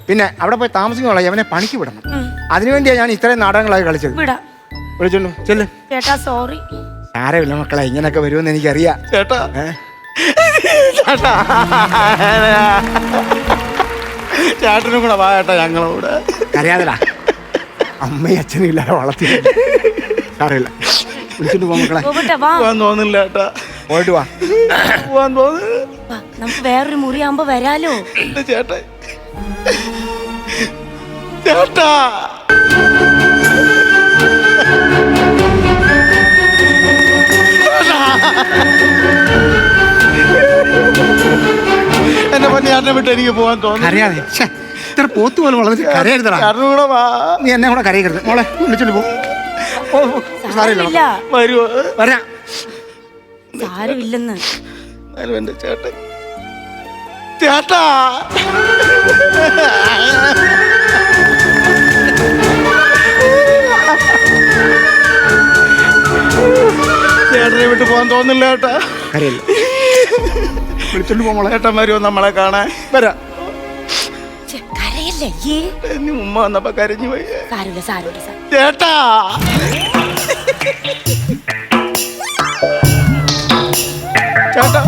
പിന്നെ അവിടെ പോയി താമസിക്കുന്നുള്ള അവനെ പണിക്ക് വിടണം. അതിനുവേണ്ടിയാണ് ഞാൻ ഇത്രയും നാടകങ്ങളായി കളിച്ചത്. വിടാ വിളിച്ചോണ്ടു ചെല്ല്. ചേട്ടാ സോറി. സാരമില്ല മക്കളെ, ഇങ്ങനെയൊക്കെ വരുമെന്ന് എനിക്കറിയാം. ചേട്ടാ ചേട്ടനും കൂടെ വാ ചേട്ടാ, ഞങ്ങളോട് അറിയാതടാ, അമ്മയും അച്ഛനും ഇല്ലാതെ വളർത്തി. സാരമില്ല, വിളിച്ചോണ്ട് പോ മക്കളെ. പോകട്ടെ, വാ. പോവാൻ തോന്നില്ല ചേട്ടാ. പോയിട്ട് വാ. പോവാൻ തോന്നുന്നു വാ, നമുക്ക് വേറൊരു മുറിയാകുമ്പോ വരാലോ. ചേട്ടാ. ചേട്ടാ എന്നെ പറഞ്ഞ ചേട്ടനെ വിട്ട് എനിക്ക് പോകാൻ തോന്നുന്നു. അറിയാതെ ഇത്ര പോത്ത് പോലെ വളർന്നിട്ട് കരയരുതടാ. ചേട്ടനും കൂടെ വാ. നീ എന്നെ കൂടെ കരയരുത് മോളെ. വിളിച്ചോണ്ട് പോ. സാരമില്ല, വരുവോ? വരാം. സാരമില്ലെന്ന്. എന്റെ ചേട്ടൻ. ചേട്ടാ ചേട്ടനെ വിട്ട് പോകാൻ തോന്നില്ല ചേട്ടാ. കരയില്ല, വിളിച്ചോണ്ട് പോ മോളെ. ചേട്ടൻ വരുമോ നമ്മളെ കാണാൻ? വരാം. കരയല്ലേ ഇനി ഉമ്മ വന്നപ്പോ കരഞ്ഞു പോയി. സാരമില്ല സാരമില്ല. ചേട്ടാ ചേട്ടാ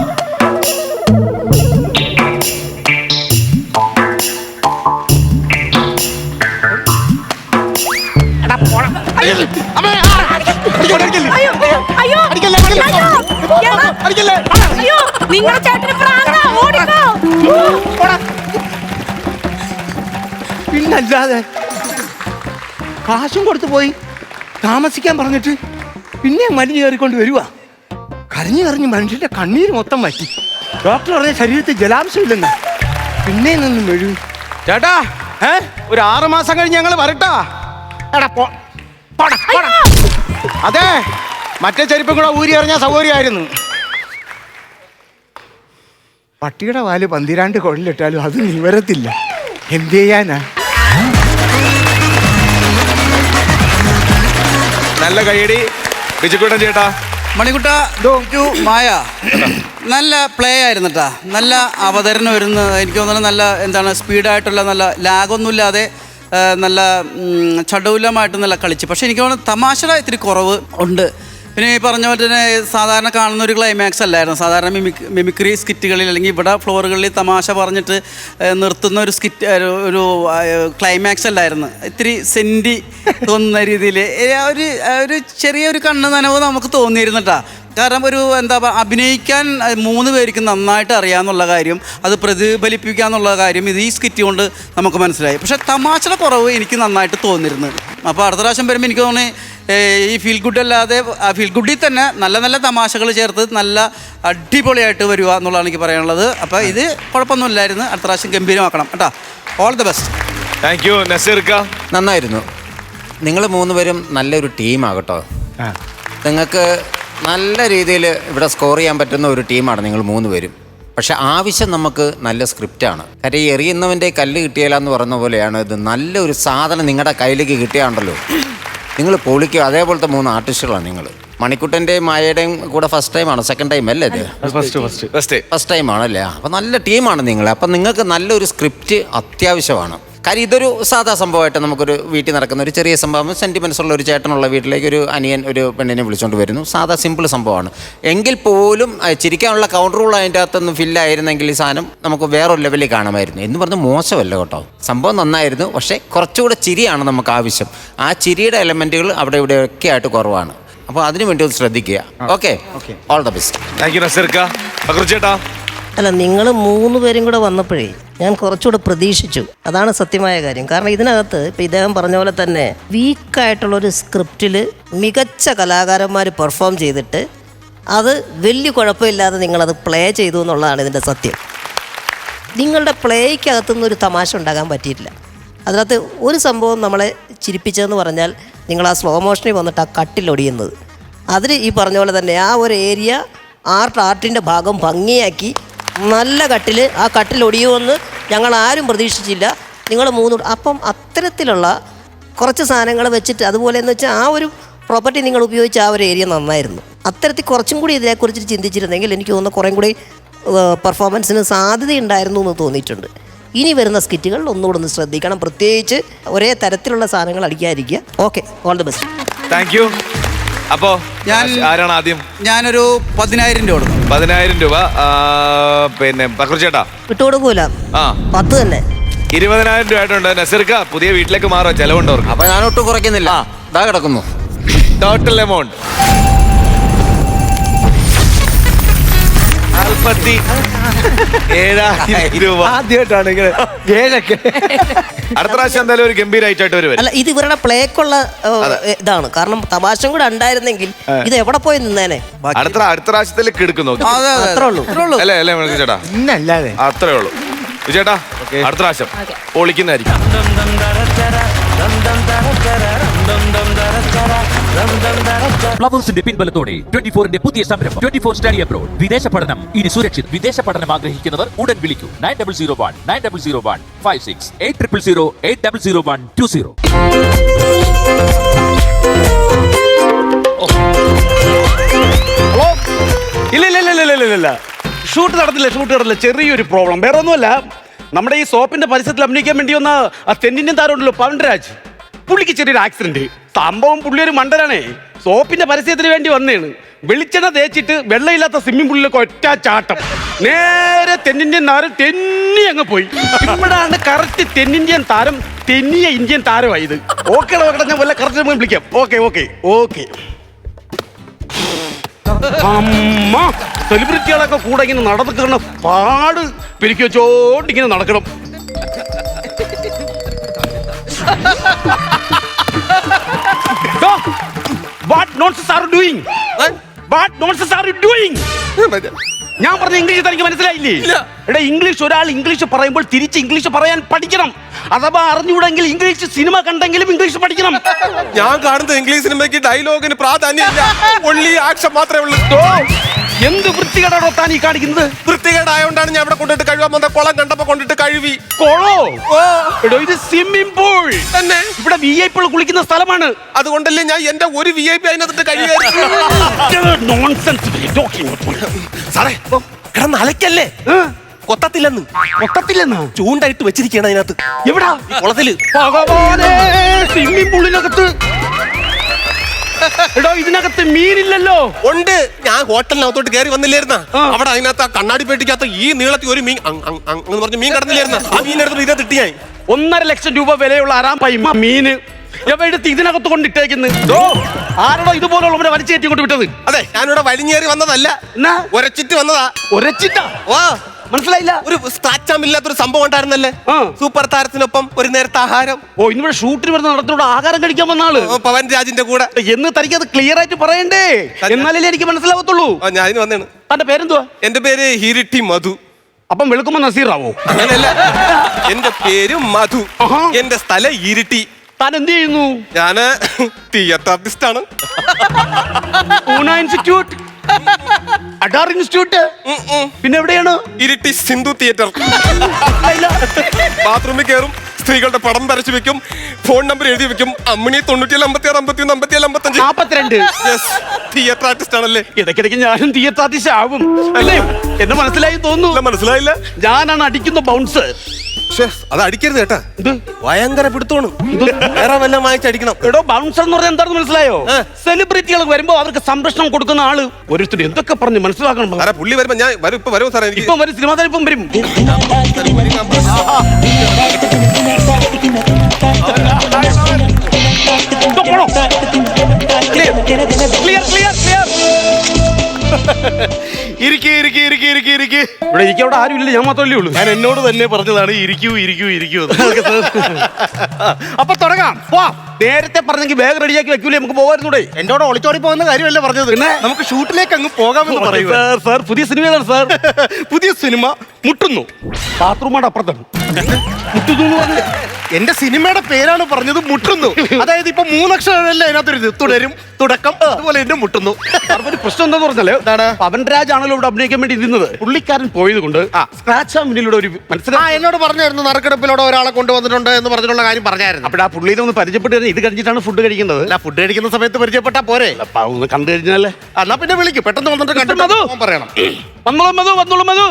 നിങ്ങളുടെ ചേട്ടന് പ്രാന്താ, ഓടിക്കോ. പിന്നല്ലാതെ കാശും കൊടുത്തു പോയി താമസിക്കാൻ പറഞ്ഞിട്ട് പിന്നെ മലിഞ്ഞ് കയറിക്കൊണ്ട് വരുവാ. കരഞ്ഞു കരഞ്ഞ് മനുഷ്യന്റെ കണ്ണീര് മൊത്തം മാറ്റി. ഡോക്ടർ പറഞ്ഞ ശരീരത്തിൽ ജലാംശം ഇല്ലെന്ന്. പിന്നെ നിന്നും മെഴു. ചേട്ടാ ഒരു 6 മാസം കഴിഞ്ഞ് ഞങ്ങൾ വരട്ടാ. എടാ പോടാ. അതെ, മറ്റേ ചെരുപ്പും കൂടെ ഊരി എറിഞ്ഞാൽ സൗകര്യമായിരുന്നു. പട്ടിയുടെ വാല് 12 കൊള്ളിലിട്ടാലും അത് നിവരത്തില്ല. എന്ത് ചെയ്യാനാ? നല്ല കൈയടി ബിജുക്കുട്ടൻ ചേട്ടാ. മണിക്കുട്ട മായ നല്ല പ്ലേ ആയിരുന്നു കേട്ടാ. നല്ല അവതരണം വരുന്ന എനിക്ക് തോന്നുന്നു. നല്ല എന്താണ് സ്പീഡായിട്ടുള്ള നല്ല ലാഗൊന്നുമില്ലാതെ നല്ല ചടുലമായിട്ട് നല്ല കളിച്ച്. പക്ഷെ എനിക്ക് തോന്നുന്നു തമാശയുടെ ഇത്തിരി കുറവ് ഉണ്ട്. പിന്നെ ഈ പറഞ്ഞ പോലെ തന്നെ സാധാരണ കാണുന്ന ഒരു ക്ലൈമാക്സ് അല്ലായിരുന്നു. സാധാരണ മിമിക്രി സ്കിറ്റുകളിൽ അല്ലെങ്കിൽ ഇവിടെ ഫ്ലോറുകളിൽ തമാശ പറഞ്ഞിട്ട് നിർത്തുന്ന ഒരു സ്കിറ്റ് ഒരു ക്ലൈമാക്സ് അല്ലായിരുന്നു. ഇത്തിരി സെൻറ്റി തോന്നുന്ന രീതിയിൽ ഒരു ചെറിയൊരു കണ്ണ് നനവ് നമുക്ക് തോന്നിയിരുന്നു കേട്ടോ. കാരണം ഒരു എന്താ പറയുക, അഭിനയിക്കാൻ 3 പേർക്ക് നന്നായിട്ട് അറിയാമെന്നുള്ള കാര്യം, അത് പ്രതിഫലിപ്പിക്കുക എന്നുള്ള കാര്യം ഇത് ഈ സ്കിറ്റ് കൊണ്ട് നമുക്ക് മനസ്സിലായി. പക്ഷേ തമാശയുടെ കുറവ് എനിക്ക് നന്നായിട്ട് തോന്നിയിരുന്നു. അപ്പോൾ അടുത്ത പ്രാവശ്യം വരുമ്പോൾ എനിക്ക് തോന്നുന്നു ഈ ഫീൽ ഗുഡ് അല്ലാതെ ഫീൽ ഗുഡിൽ തന്നെ നല്ല നല്ല തമാശകൾ ചേർത്ത് നല്ല അടിപൊളിയായിട്ട് വരിക എന്നുള്ളതാണ് എനിക്ക് പറയാനുള്ളത്. അപ്പോൾ ഇത് കുഴപ്പമൊന്നുമില്ലായിരുന്നു. അടുത്ത പ്രാവശ്യം ഗംഭീരമാക്കണം കേട്ടോ. All the best. Thank you നസീർക്ക. നന്നായിരുന്നു. നിങ്ങൾ 3 പേരും നല്ലൊരു ടീമാകട്ടോ. നിങ്ങൾക്ക് നല്ല രീതിയിൽ ഇവിടെ സ്കോർ ചെയ്യാൻ പറ്റുന്ന ഒരു ടീമാണ് നിങ്ങൾ 3 പേരും. പക്ഷെ ആവശ്യം നമുക്ക് നല്ല സ്ക്രിപ്റ്റാണ്. കാര്യം ഈ എറിയുന്നവൻ്റെ കല്ല് കിട്ടിയാലെന്ന് പറയുന്ന പോലെയാണ് ഇത്. നല്ലൊരു സാധനം നിങ്ങളുടെ കയ്യിലേക്ക് കിട്ടിയാണ്ടല്ലോ നിങ്ങൾ പൊളിക്കുക. അതേപോലത്തെ 3 ആർട്ടിസ്റ്റുകളാണ് നിങ്ങൾ. മണിക്കുട്ടൻ്റെയും മായയുടെയും കൂടെ ഫസ്റ്റ് ടൈമാണോ സെക്കൻഡ് ടൈം അല്ലേ? ഇത് ഫസ്റ്റ് ടൈമാണല്ലേ? അപ്പോൾ നല്ല ടീമാണ് നിങ്ങൾ. അപ്പം നിങ്ങൾക്ക് നല്ലൊരു സ്ക്രിപ്റ്റ് അത്യാവശ്യമാണ്. കാര്യം ഇതൊരു സാധാ സംഭവമായിട്ട് നമുക്കൊരു വീട്ടിൽ നടക്കുന്ന ഒരു ചെറിയ സംഭവം. സെൻറ്റിമെൻറ്റ്സ് ഉള്ള ഒരു ചേട്ടനുള്ള വീട്ടിലേക്ക് ഒരു അനിയൻ ഒരു പെണ്ണിനെ വിളിച്ചുകൊണ്ട് വരുന്നു. സാധാ സിമ്പിൾ സംഭവമാണ്. എങ്കിൽ പോലും ചിരിക്കാനുള്ള കൗണ്ടറുകൾ അതിൻ്റെ അകത്തൊന്നും ഫില്ലായിരുന്നെങ്കിൽ ഈ സാധനം നമുക്ക് വേറൊരു ലെവലിൽ കാണാമായിരുന്നു. എന്ന് പറഞ്ഞ് മോശമല്ല കേട്ടോ, സംഭവം നന്നായിരുന്നു. പക്ഷേ കുറച്ചുകൂടെ ചിരിയാണ് നമുക്ക് ആവശ്യം. ആ ചിരിയുടെ എലമെൻറ്റുകൾ അവിടെ ഇവിടെയൊക്കെ ആയിട്ട് കുറവാണ്. അപ്പോൾ അതിനു വേണ്ടി ഒന്ന് ശ്രദ്ധിക്കുക. Okay, all the best. Thank you നസീർക്ക. ചേട്ടാ അല്ല, നിങ്ങൾ 3 പേരും കൂടെ വന്നപ്പോഴേ ഞാൻ കുറച്ചുകൂടെ പ്രതീക്ഷിച്ചു. അതാണ് സത്യമായ കാര്യം. കാരണം ഇതിനകത്ത് ഇപ്പം ഇദ്ദേഹം പറഞ്ഞ പോലെ തന്നെ വീക്കായിട്ടുള്ളൊരു സ്ക്രിപ്റ്റിൽ മികച്ച കലാകാരന്മാർ പെർഫോം ചെയ്തിട്ട് അത് വലിയ കുഴപ്പമില്ലാതെ നിങ്ങളത് പ്ലേ ചെയ്തു എന്നുള്ളതാണ് ഇതിൻ്റെ സത്യം. നിങ്ങളുടെ പ്ലേയ്ക്കകത്തുനിന്ന് ഒരു തമാശ ഉണ്ടാകാൻ പറ്റിയിട്ടില്ല. അതിനകത്ത് ഒരു സംഭവം നമ്മളെ ചിരിപ്പിച്ചതെന്ന് പറഞ്ഞാൽ നിങ്ങൾ ആ സ്ലോ മോഷനിൽ വന്നിട്ട് ആ കട്ടിലൊടിയുന്നത്. അതിൽ ഈ പറഞ്ഞ പോലെ തന്നെ ആ ഒരു ഏരിയ ആർട്ടിൻ്റെ ഭാഗം ഭംഗിയാക്കി നല്ല കട്ടിൽ, ആ കട്ടിലൊടിയുമെന്ന് ഞങ്ങൾ ആരും പ്രതീക്ഷിച്ചില്ല. നിങ്ങൾ 3. അപ്പം അത്തരത്തിലുള്ള കുറച്ച് സാധനങ്ങൾ വെച്ചിട്ട് അതുപോലെ എന്ന് വെച്ചാൽ ആ ഒരു പ്രോപ്പർട്ടി നിങ്ങൾ ഉപയോഗിച്ച ആ ഒരു ഏരിയ നന്നായിരുന്നു. അത്തരത്തിൽ കുറച്ചും കൂടി ഇതിനെക്കുറിച്ച് ചിന്തിച്ചിരുന്നെങ്കിൽ എനിക്ക് തോന്നുന്നു കുറേ കൂടി പെർഫോമൻസിന് സാധ്യതയുണ്ടായിരുന്നു എന്ന് തോന്നിയിട്ടുണ്ട്. ഇനി വരുന്ന സ്കിറ്റുകളിൽ ഒന്നുകൂടെ ഒന്ന് ശ്രദ്ധിക്കണം, പ്രത്യേകിച്ച് ഒരേ തരത്തിലുള്ള സാധനങ്ങൾ അടിക്കാതിരിക്കുക. Okay, all the best. Thank you. അപ്പോ ആരാണ് ആദ്യം? ഞാനൊരു 10,000 രൂപ കൊടുക്കും. 10,000 രൂപ. പിന്നെ ബക്രു ചേട്ടാ വിട്ടുകൊടുക്കൂല, 10 തന്നെ. 20,000 രൂപ ആയിട്ടുണ്ട്. നസീർക്ക പുതിയ വീട്ടിലേക്ക് മാറോ, ചെലവുണ്ടോ? അപ്പൊ ഞാൻ ഒട്ടും കുറയ്ക്കുന്നില്ല, ഇതാ കിടക്കുന്നു. ടോട്ടൽ എമൗണ്ട് 47,000 രൂപ. ആദ്യമായിട്ടാണ് ഇങ്ങനെ ഏഴൊക്കെ. അടുത്ത പ്രാവശ്യം എന്തായാലും ഒരു ഗംഭീര ഐറ്റായിട്ട് വരും. അല്ല, ഇത് ഇവരുടെ പ്ലേക്കുള്ള ഇതാണ്. കാരണം തമാശയും കൂടെ ഉണ്ടായിരുന്നെങ്കിൽ ഇത് എവിടെ പോയി നിന്നേനെ. അടുത്ത പ്രാവശ്യത്തിലേക്ക് എടുക്കുന്നു. അത്രേ ഉള്ളൂ. അല്ലേ അല്ലേ ചേട്ടാ? ഇന്നല്ലാതെ അത്രേ ഉള്ളൂ ചേട്ടാ. അടുത്ത പ്രാവശ്യം പൊളിക്കുന്നതായിരിക്കും. ഫ്ലവേഴ്സിന്റെ പിൻബലത്തോടെ 24ന്റെ പുതിയ സംരംഭം 24 സ്റ്റഡി അബ്രോഡ്. വിദേശ പഠനം ഇനി സുരക്ഷിത്. വിദേശ പഠനം ആഗ്രഹിക്കുന്നവർ ഉടൻ വിളിക്കൂ 9001 800 800120. ഹലോ, ഇല്ല ഷൂട്ട് നടന്നില്ല. ചെറിയൊരു പ്രോബ്ലം, വേറെ ഒന്നുമല്ല. നമ്മുടെ ഈ സോപ്പിന്റെ പരിസരത്തിൽ അഭിനയിക്കാൻ വേണ്ടി വന്ന ആ തെന്നിന്ത്യൻ താരമുണ്ടല്ലോ പവൻരാജ്, പുള്ളിക്ക് ചെറിയൊരു ആക്സിഡന്റ്. സംഭവം പുള്ളി ഒരു മണ്ടനാണേ. സോപ്പിന്റെ പരസ്യത്തിന് വേണ്ടി വന്നേണ്. വെളിച്ചെണ്ണ തേച്ചിട്ട് വെള്ളമില്ലാത്ത സ്വിമ്മിംഗ് പൂളിലേക്ക് ഒറ്റ ചാട്ടം. നേരെ തെന്നിന്ത്യൻ താരം തെന്നി അങ്ങ് പോയി. ഇവിടാണ് കറക്റ്റ് തെന്നിന്ത്യൻ താരം തെന്നിയ ഇന്ത്യൻ താരമായത്. ഓക്കെ, ഞാൻ വല്ല കറക്റ്റ് വിളിക്കാം. ഓക്കെ. അമ്മ, സെലിബ്രിറ്റികളൊക്കെ കൂടെ ഇങ്ങനെ നടന്നിട്ട് പാട് പെരുക്കി വെച്ചോണ്ട് ഇങ്ങനെ നടക്കണം. What nonsense are you doing? What nonsense are you doing? ഞാൻ പറഞ്ഞ ഇംഗ്ലീഷ് തനിക്ക് മനസ്സിലായില്ലേ? എടാ, ഒരാൾ ഇംഗ്ലീഷ് പറയുമ്പോൾ തിരിച്ച് ഇംഗ്ലീഷ് പറയാൻ പഠിക്കണം. അഥവാ അറിഞ്ഞുകൂടെങ്കിൽ ഇംഗ്ലീഷ് സിനിമ കണ്ടെങ്കിലും ഇംഗ്ലീഷ് പഠിക്കണം. ഞാൻ കാണുന്ന ഇംഗ്ലീഷ് സിനിമയ്ക്ക് ഡയലോഗിന് പ്രാധാന്യമില്ല, ഒൺലി ആക്ഷൻ മാത്രമേ ഉള്ളൂ. എന്ത് വൃത്തികേടാണോ താൻ ഈ കാണിക്കുന്നത്? വൃത്തികേടായോണ്ടാണ് ഞാൻ ഇവിടെ കൊണ്ടിട്ട് കഴുകാൻ വന്ന കുളം കണ്ടപ്പോ കൊണ്ടിട്ട് കഴുകി. കൊളോ? എടോ, ഇത് സ്വിമ്മിംഗ് പൂൾ തന്നെ. ഇവിടെ VIP കുളിക്കുന്ന സ്ഥലമാണ്. അതുകൊണ്ടല്ലേ ഞാൻ എന്റെ ഒരു VIP അതിനകത്ത് കഴുകി. സാറേ, കിടന്ന് അലക്കല്ലേ, കൊത്തത്തില്ലെന്ന് ചൂണ്ടായിട്ട് വെച്ചിരിക്കുകയാണ് അതിനകത്ത്. എവിടാ? കുളത്തില്. സ്വിമ്മിംഗ് പൂളിനകത്ത്. എടോ, ഇതിനകത്ത് മീനില്ലല്ലോ. ഉണ്ട്, ഞാൻ ഹോട്ടലിനകത്തോട്ട് കയറി വന്നില്ലായിരുന്ന അവിടെ അതിനകത്ത് ആ കണ്ണാടി പെട്ടിക്കകത്ത് ഈ നീളത്തിൽ ഒരു മീൻ എന്ന് പറഞ്ഞ മീൻ കടന്നില്ലായിരുന്ന ആ മീനെടുത്ത് ഇതിനകത്ത് ഇട്ടിയായി. 1.5 ലക്ഷം രൂപ വിലയുള്ള ആറാമ്പായി മീന് എവിടെടുത്ത് ഇതിനകത്ത് കൊണ്ടിട്ടേക്കുന്നു. ആരോടോ ഇതുപോലുള്ളവരെ വലിച്ചേറ്റി കൊണ്ട് വിട്ടത്? അതെ, ഞാനിവിടെ വലിഞ്ഞേറി വന്നതല്ല, ഒരച്ചിട്ട് വന്നതാ. ഒരച്ചിട്ടാ? മനസ്സിലായില്ല. ഒരു സ്ക്രാച്ചാമില്ലാത്തൊരു സംഭവം ഉണ്ടായിരുന്നല്ലേ, സൂപ്പർ താരത്തിനൊപ്പം ഒരു നേരത്തെ ആഹാരം. ഇന്നിവിടെ ഷൂട്ടിന് വരുന്ന നടത്തിലൂടെ ആഹാരം കഴിക്കാൻ വന്ന ആള് പവൻ രാജിന്റെ കൂടെ. എന്ന് തനിക്ക് അത് ക്ലിയർ ആയിട്ട് പറയണ്ടേ, എന്നാലല്ലേ എനിക്ക് മനസ്സിലാവത്തുള്ളൂ. ഞാൻ ഇതിന് വന്നേണ്. തന്റെ പേരെന്തുവാ? എന്റെ പേര് ഹിരിട്ടി മധു. അപ്പം വെളുക്കുമ്പോ നസീറാവോ? അങ്ങനെയല്ല, എന്റെ പേര് മധു, എന്റെ സ്ഥലം ഇരിട്ടി. താൻ എന്ത് ചെയ്യുന്നു? ഞാന് തിയേറ്റർ ആർട്ടിസ്റ്റ് ആണ്. ഇൻസ്റ്റിറ്റ്യൂട്ട്, അഡാർ ഇൻസ്റ്റിറ്റ്യൂട്ട്. പിന്നെ എവിടെയാണ്? ഇരിട്ടി സിന്ധു തിയേറ്റർ. ബാത്റൂമിൽ കയറും, സ്ത്രീകളുടെ പടം വരച്ചു വെക്കും, ഫോൺ നമ്പർ എഴുതി വെക്കും. അമ്മിണി 9756515542. തിയേറ്റർ ആർട്ടിസ്റ്റ് ആണല്ലേ. ഇടയ്ക്കിടയ്ക്ക് ഞാനും തിയേറ്റർ ആർട്ടിസ്റ്റ് ആവും അല്ലേ? എന്നെ മനസ്സിലായി തോന്നുന്നു. മനസ്സിലായില്ല, ഞാനാണ് അടിക്കുന്ന ബൗൺസർ. അത് അടിക്കരുത് കേട്ടാ, ഭയങ്കര പിടുത്തോണ്. വേറെ വല്ല വായിച്ച് അടിക്കണം. എടോ, ബൗൺസർ എന്ന് പറഞ്ഞാൽ എന്താണെന്ന് മനസ്സിലായോ? സെലിബ്രിറ്റികൾ വരുമ്പോ അവർക്ക് സംരക്ഷണം കൊടുക്കുന്ന ആള്. ഓരോരുത്തർ എന്തൊക്കെ പറഞ്ഞ് മനസ്സിലാക്കണം. പുള്ളി വരുമ്പോ ഞാൻ വരും, ഇപ്പൊ വരും സാറേ. ഇപ്പം വരും, സിനിമാ താരം ഇപ്പം വരും. ഇവിടെ ഇരിക്കവിടെ ആരും ഇല്ല, ഞാൻ മാത്രമല്ലേ ഉള്ളൂ. ഞാൻ എന്നോട് തന്നെ പറഞ്ഞതാണ് ഇരിക്കൂ. അപ്പൊ തുടങ്ങാം. നേരത്തെ പറഞ്ഞെങ്കിൽ ബാഗ് റെഡിയാക്കി വെക്കൂലേ, നമുക്ക് പോകാറുണ്ടേ. എന്നോട് ഒളിച്ചോടി പോകുന്ന കാര്യമല്ല പറഞ്ഞത്, പിന്നെ നമുക്ക് ഷൂട്ടിലേക്ക് അങ്ങ് പോകാമെന്ന് പറയൂ. സാർ, പുതിയ സിനിമയാണ് സാർ. പുതിയ സിനിമ മുട്ടുന്നു. ബാത്റൂമാണ് അപ്പുറത്താണ്. മുട്ടുന്നു. എന്റെ സിനിമയുടെ പേരാണ് പറഞ്ഞത് മുട്ടുന്നു. അതായത് ഇപ്പൊ 3 അക്ഷരമല്ലേ അതിനകത്തൊരു തുടരും, തുടക്കം, അതുപോലെ എന്നെ മുട്ടുന്നു. ഒരു പ്രശ്നം എന്താന്ന് പറഞ്ഞാല് പവൻ രാജ് ആണല്ലോ ഇവിടെ അഭിനയിക്കാൻ വേണ്ടി ഇരുന്നത്. പുള്ളിക്കാരൻ പോയത് കൊണ്ട് സ്ക്രാച്ച് ആമിലൂടെ ഒരു മനസ്സിലായി എന്നോട് പറഞ്ഞായിരുന്നു നറുക്കെടുപ്പിലൂടെ ഒരാളെ കൊണ്ടുവന്നിട്ടുണ്ട് എന്ന് പറഞ്ഞിട്ടുള്ള കാര്യം പറഞ്ഞായിരുന്നു. അപ്പോൾ ആ പുള്ളിയെ ഒന്ന് പരിചയപ്പെട്ട് ഇത് കഴിഞ്ഞിട്ടാണ് ഫുഡ് കഴിക്കുന്നത്. അല്ല, ഫുഡ് കഴിക്കുന്ന സമയത്ത് പരിചയപ്പെട്ടാ പോരെ? ഒന്ന് കണ്ടു കഴിഞ്ഞാലേ എന്നാ പിന്നെ വിളിക്കും, പെട്ടെന്ന് വന്നിട്ട് കണ്ടിട്ട് പറയണം. വന്നോളൂ മധു.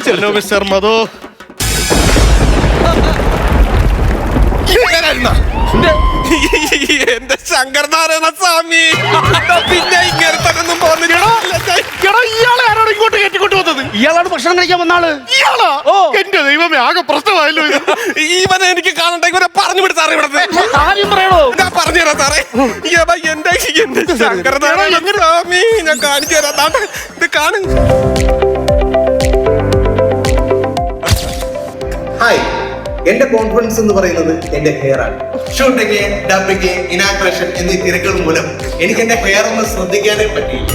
ചെല്ലോ മിസ്റ്റർ മധു. എന്റെ ശങ്കരനാരായണ സ്വാമി, പിന്നെ ഇങ്ങനത്തെ ഇയാളെ ആരാണ് ഇങ്ങോട്ട് കയറ്റിക്കൊണ്ട് വന്നത്? ഇയാളാണ് ഭക്ഷണം കഴിക്കാൻ വന്നാള്. ഇയാളാ? എന്റെ ദൈവമേ, ആകെ പ്രശ്നമായല്ലോ ഇത്. ഇവനെ എനിക്ക് കാണണ്ട, ഇവരെ പറഞ്ഞു വിട് സാറേ. ഇവിടെ കാര്യം പറയണോ? ഞാൻ പറഞ്ഞുതരാം സാറേ. എന്റെ ശങ്കരനാരായണ സ്വാമി, ഞാൻ കാണിച്ചു തരാം. ഇത് കാണും. ഹായ്, എന്റെ കോൺഫിഡൻസ് എന്ന് പറയുന്നത് എന്റെ ഹെയർ ആണ്. ഷൂട്ടിങ്, ഡബിങ്, ഇനാഗ്രേഷൻ എന്നീ തിരക്കുകൾ മൂലം എനിക്ക് എന്റെ ഹെയർ ഒന്ന് ശ്രദ്ധിക്കാനേ പറ്റിയില്ല.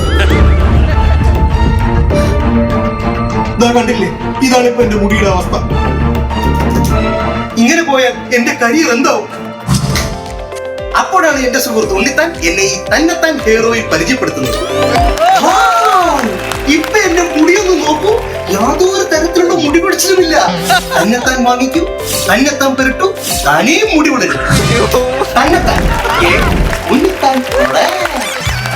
കണ്ടില്ലേ, ഇതാണ് ഇപ്പൊ എന്റെ മുടിയുടെ അവസ്ഥ. ഇങ്ങനെ പോയാൽ എന്റെ കരിയർ എന്താവും? അപ്പോഴാണ് എന്റെ സുഹൃത്ത് ഉണ്ണിത്താൻ എന്നെ ഈ തന്നെത്താൻ ഹെയർ ഓയിൽ പരിചയപ്പെടുത്തുന്നത്. ഇപ്പൊ എന്റെ മുടിയൊന്ന് നോക്കൂ, യാതൊരു തരത്തിലുള്ള മുടി പിടിച്ചതുമില്ല. തന്നെത്താൻ വാങ്ങിക്കൂ, തന്നെത്താൻ പെരട്ടു, തനിയും മുടി വിടരും. തന്നെത്താൻ ഉണ്ണിത്താൻ.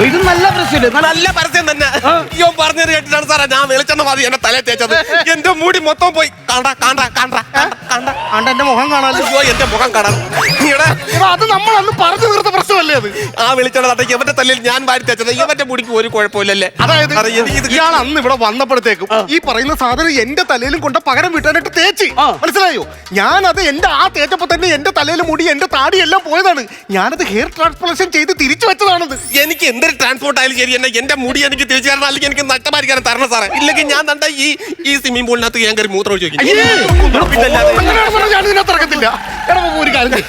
ഇത് നല്ല പ്രശ്നം, നല്ല പരസ്യം തന്നെ. അയ്യോ, പറഞ്ഞത് കേട്ടിട്ടാണ് സാറേ ഞാൻ വെളിച്ചെണ്ണ മതി എന്നെ തലേ തേച്ചത്. എന്റെ മുടി മൊത്തം പോയി. എന്റെ മുഖം കാണാൻ. എന്റെ മുഖം കാണാൻ. അത് നമ്മൾ അന്ന് പറഞ്ഞു തീർത്ത പ്രശ്നമല്ലേ അത്? ആ വെളിച്ചെണ്ണ തട്ട ഇവന്റെ തലയിൽ ഞാൻ വാരി തേച്ചത്. ഇവന്റെ മുടിക്ക് ഒരു കുഴപ്പമില്ലല്ലേ? അതായത് ഇയാൾ അന്ന് ഇവിടെ വന്നപ്പോഴത്തേക്കും ഈ പറയുന്ന സാധനം എന്റെ തലയിലും കൊണ്ട് പകരം വീട്ടാനായിട്ട് തേച്ച്, മനസ്സിലായോ? ഞാനത് എന്റെ ആ തേച്ചപ്പോ തന്നെ എന്റെ തലയിൽ മുടി, എന്റെ താടി എല്ലാം പോയതാണ്. ഞാനത് ഹെയർ ട്രാൻസ്പ്ലാന്റേഷൻ ചെയ്ത് തിരിച്ചു വെച്ചതാണത്. എനിക്ക് എന്തൊരു ട്രാൻസ്പോർട്ട് ആയാലും ശരി, എന്റെ മുടി എനിക്ക് തിരിച്ചു തരണം, അല്ലെങ്കിൽ എനിക്ക് നഷ്ടമായിരിക്കാനും തരണം സാറേ. ഇല്ലെങ്കിൽ ഞാൻ തണ്ട ഈ സ്വിമ്മിംഗ് പൂളിനകത്ത് ഞാൻ കയറി മൂത്രം ഒഴിച്ചു.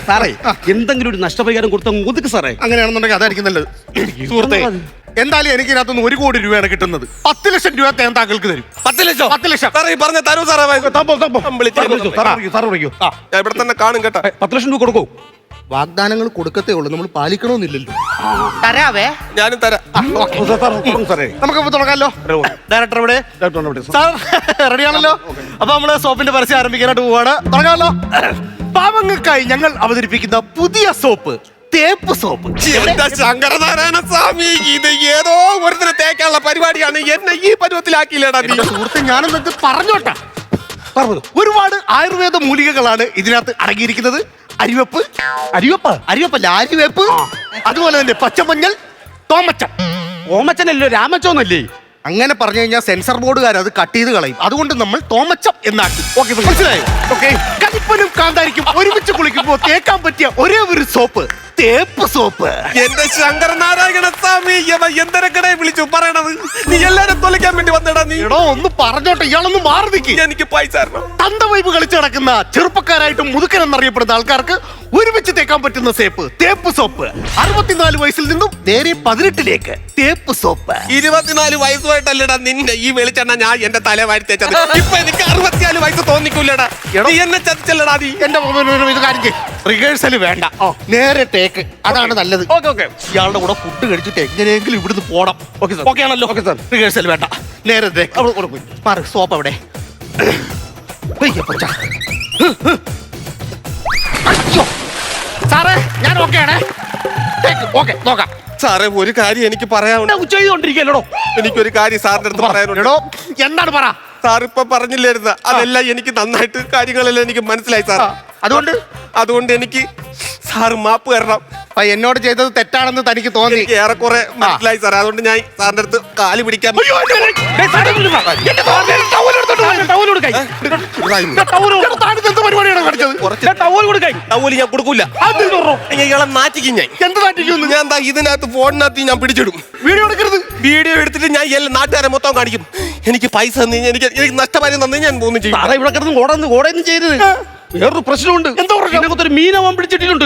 സാറേ, എന്തെങ്കിലും ഒരു നഷ്ടപരിഹാരം കൊടുത്ത മുതുക്ക് സാറേ. അങ്ങനെയാണെന്നുണ്ടെങ്കിൽ അതായിരിക്കും നല്ലത്. സുഹൃത്തെ, എന്തായാലും എനിക്ക് ഇതിനകത്തുനിന്ന് 1 കോടി രൂപയാണ് കിട്ടുന്നത്. 10 ലക്ഷം രൂപ ഞാൻ താങ്കൾക്ക് തരും. 10 ലക്ഷം? 10 ലക്ഷം പറഞ്ഞ തരൂ സാറേ. ഇവിടെ തന്നെ കാണും കേട്ടോ. 10 ലക്ഷം രൂപ കൊടുക്കൂ. വാഗ്ദാനങ്ങൾ കൊടുക്കത്തേ ഉള്ളൂ, നമ്മൾ പാലിക്കണമെന്നില്ലല്ലോ. തരാവേ, ഞാനും തരാം. നമുക്ക് തുടങ്ങാമല്ലോ. ഡയറക്ടർ ഇവിടെ സാർ റെഡിയാണല്ലോ? അപ്പൊ നമ്മള് സോപ്പിന്റെ പരസ്യം ആരംഭിക്കാനായിട്ട് പോവാണ്. തുടങ്ങാമല്ലോ. പാവങ്ങൾക്കായി ഞങ്ങൾ അവതരിപ്പിക്കുന്ന പുതിയ സോപ്പ്, തേപ്പ് സോപ്പ്. ശങ്കരനാരായണ സ്വാമി, ഇത് ഏതോ ഒരുത്തരെ തേക്കാനുള്ള പരിപാടിയാണ്. എന്നെ ഈ പരുവത്തിലാക്കിയില്ലേടാ സുഹൃത്തെ. ഞാനെന്നത് പറഞ്ഞോട്ടെ. ഒരുപാട് ആയുർവേദ മൂലികകളാണ് ഇതിനകത്ത് അടങ്ങിയിരിക്കുന്നത്. അരിവെപ്പ്, അരിവെപ്പല്ല, അരിവേപ്പ്. അതുപോലെ തന്നെ പച്ചമഞ്ഞൾ, തോമച്ചൻ. ഓമച്ചനല്ലോ, രാമച്ചോന്നല്ലേ? അങ്ങനെ പറഞ്ഞു കഴിഞ്ഞാൽ സെൻസർ ബോർഡുകാർ അത് കട്ട് ചെയ്ത് കളയും. അതുകൊണ്ട് നമ്മൾ തോമച്ചം എന്നാക്കി. ഓക്കെ, മനസ്സിലായോ? ഓക്കെ. കരിപ്പനും കാന്താരിക്കും ഒരുമിച്ച് കുളിക്കുമ്പോൾ തേക്കാൻ പറ്റിയ ഒരേ ഒരു സോപ്പ്, തേപ്പ് സോപ്പ്. എന്റെ ശങ്കരനാരായണ സ്വാമി, എന്തൊക്കെ വിളിച്ചു പറയണത്? നീ എല്ലാരും തൊലയ്ക്കാൻ വേണ്ടി വന്നടാ നീ. എടോ ഒന്ന് പറഞ്ഞോട്ടെ, ഇയാളൊന്ന് മാറി നിൽക്കി. എനിക്ക് പൈസ തന്ത വൈബ് കളിച്ചു നടക്കുന്ന ചെറുപ്പക്കാരായിട്ടും മുതുക്കനെന്നറിയപ്പെടുന്ന ആൾക്കാർക്ക് ഒരുമിച്ച് തേക്കാൻ പറ്റുന്ന സേപ്പ്, തേപ്പ് സോപ്പ്. 64 വയസ്സിൽ നിന്നും നേരെ 18ലേക്ക് തേപ്പ് സോപ്പ്. 24 വയസ്സുമായിട്ടല്ലടാ നിന്റെ ഈ വെളിച്ചെണ്ണ ഞാൻ എന്റെ തല വാരി തേച്ചത്. ഇപ്പൊ എനിക്ക് 64 വയസ്സ് തോന്നിക്കൂലടാ. എന്നെ ചതിച്ചല്ലടാ നീ. എന്റെ ഇത് കാര്യം റിഹേഴ്സൽ വേണ്ട, നേരെ ടേക്ക്. അതാണ് നല്ലത്. ഇയാളുടെ കൂടെ ഫുഡ് കഴിച്ചിട്ട് എങ്ങനെയെങ്കിലും ഇവിടുന്ന് പോണം. ഓക്കെ ആണല്ലോ? റിഹേഴ്സൽ വേണ്ട, നേരെ മാറി. സോപ്പ് അവിടെ. സാറേ, ഞാൻ ഓക്കെ ആണേ. നോക്കാം സാറേ. ഒരു കാര്യം എനിക്ക് പറയാനുണ്ട്. ചെയ്തോണ്ടിരിക്കല്ലോ. എനിക്കൊരു കാര്യം സാറിന്റെ അടുത്ത് പറയാനുണ്ടോ? എന്താണ് പറ. സാർ ഇപ്പൊ പറഞ്ഞില്ലായിരുന്നു, അതെല്ലാം എനിക്ക് നന്നായിട്ട് കാര്യങ്ങളെല്ലാം എനിക്ക് മനസ്സിലായി സാർ. അതുകൊണ്ട് എനിക്ക് സാർ മാപ്പ് തരണം. എന്നോട് ചെയ്തത് തെറ്റാണെന്ന് തനിക്ക് തോന്നി. ഏറെക്കുറെ മനസ്സിലായി സാർ. അതുകൊണ്ട് ഞാൻ സാറിന്റെ അടുത്ത് കാല് പിടിക്കാൻ. ഞാൻ കൊടുക്കൂല. ഇയാളെ നാറ്റിക്കും ഞാൻ. എന്ത് നാറ്റിക്കുന്നു? ഞാൻ എന്താ ഇതിനകത്ത് ഫോണിനകത്ത് ഞാൻ പിടിച്ചിടും. വീഡിയോ എടുക്കരുത്. വീഡിയോ എടുത്തിട്ട് ഞാൻ എല്ലാ നാട്ടുകാരെ മൊത്തം കാണിക്കും. എനിക്ക് പൈസ എനിക്ക് നഷ്ടപരിഹാരം തന്നെ ഞാൻ പോകുന്നു ചെയ്യും. ഇവിടെ കിടന്ന് ഓടൊന്നും ചെയ്തത് വേറൊരു പ്രശ്നമുണ്ട്. എന്തോ പ്രശ്നം? ഇതിനകത്തൊരു മീനവൻ പിടിച്ചിട്ടിട്ടുണ്ട്.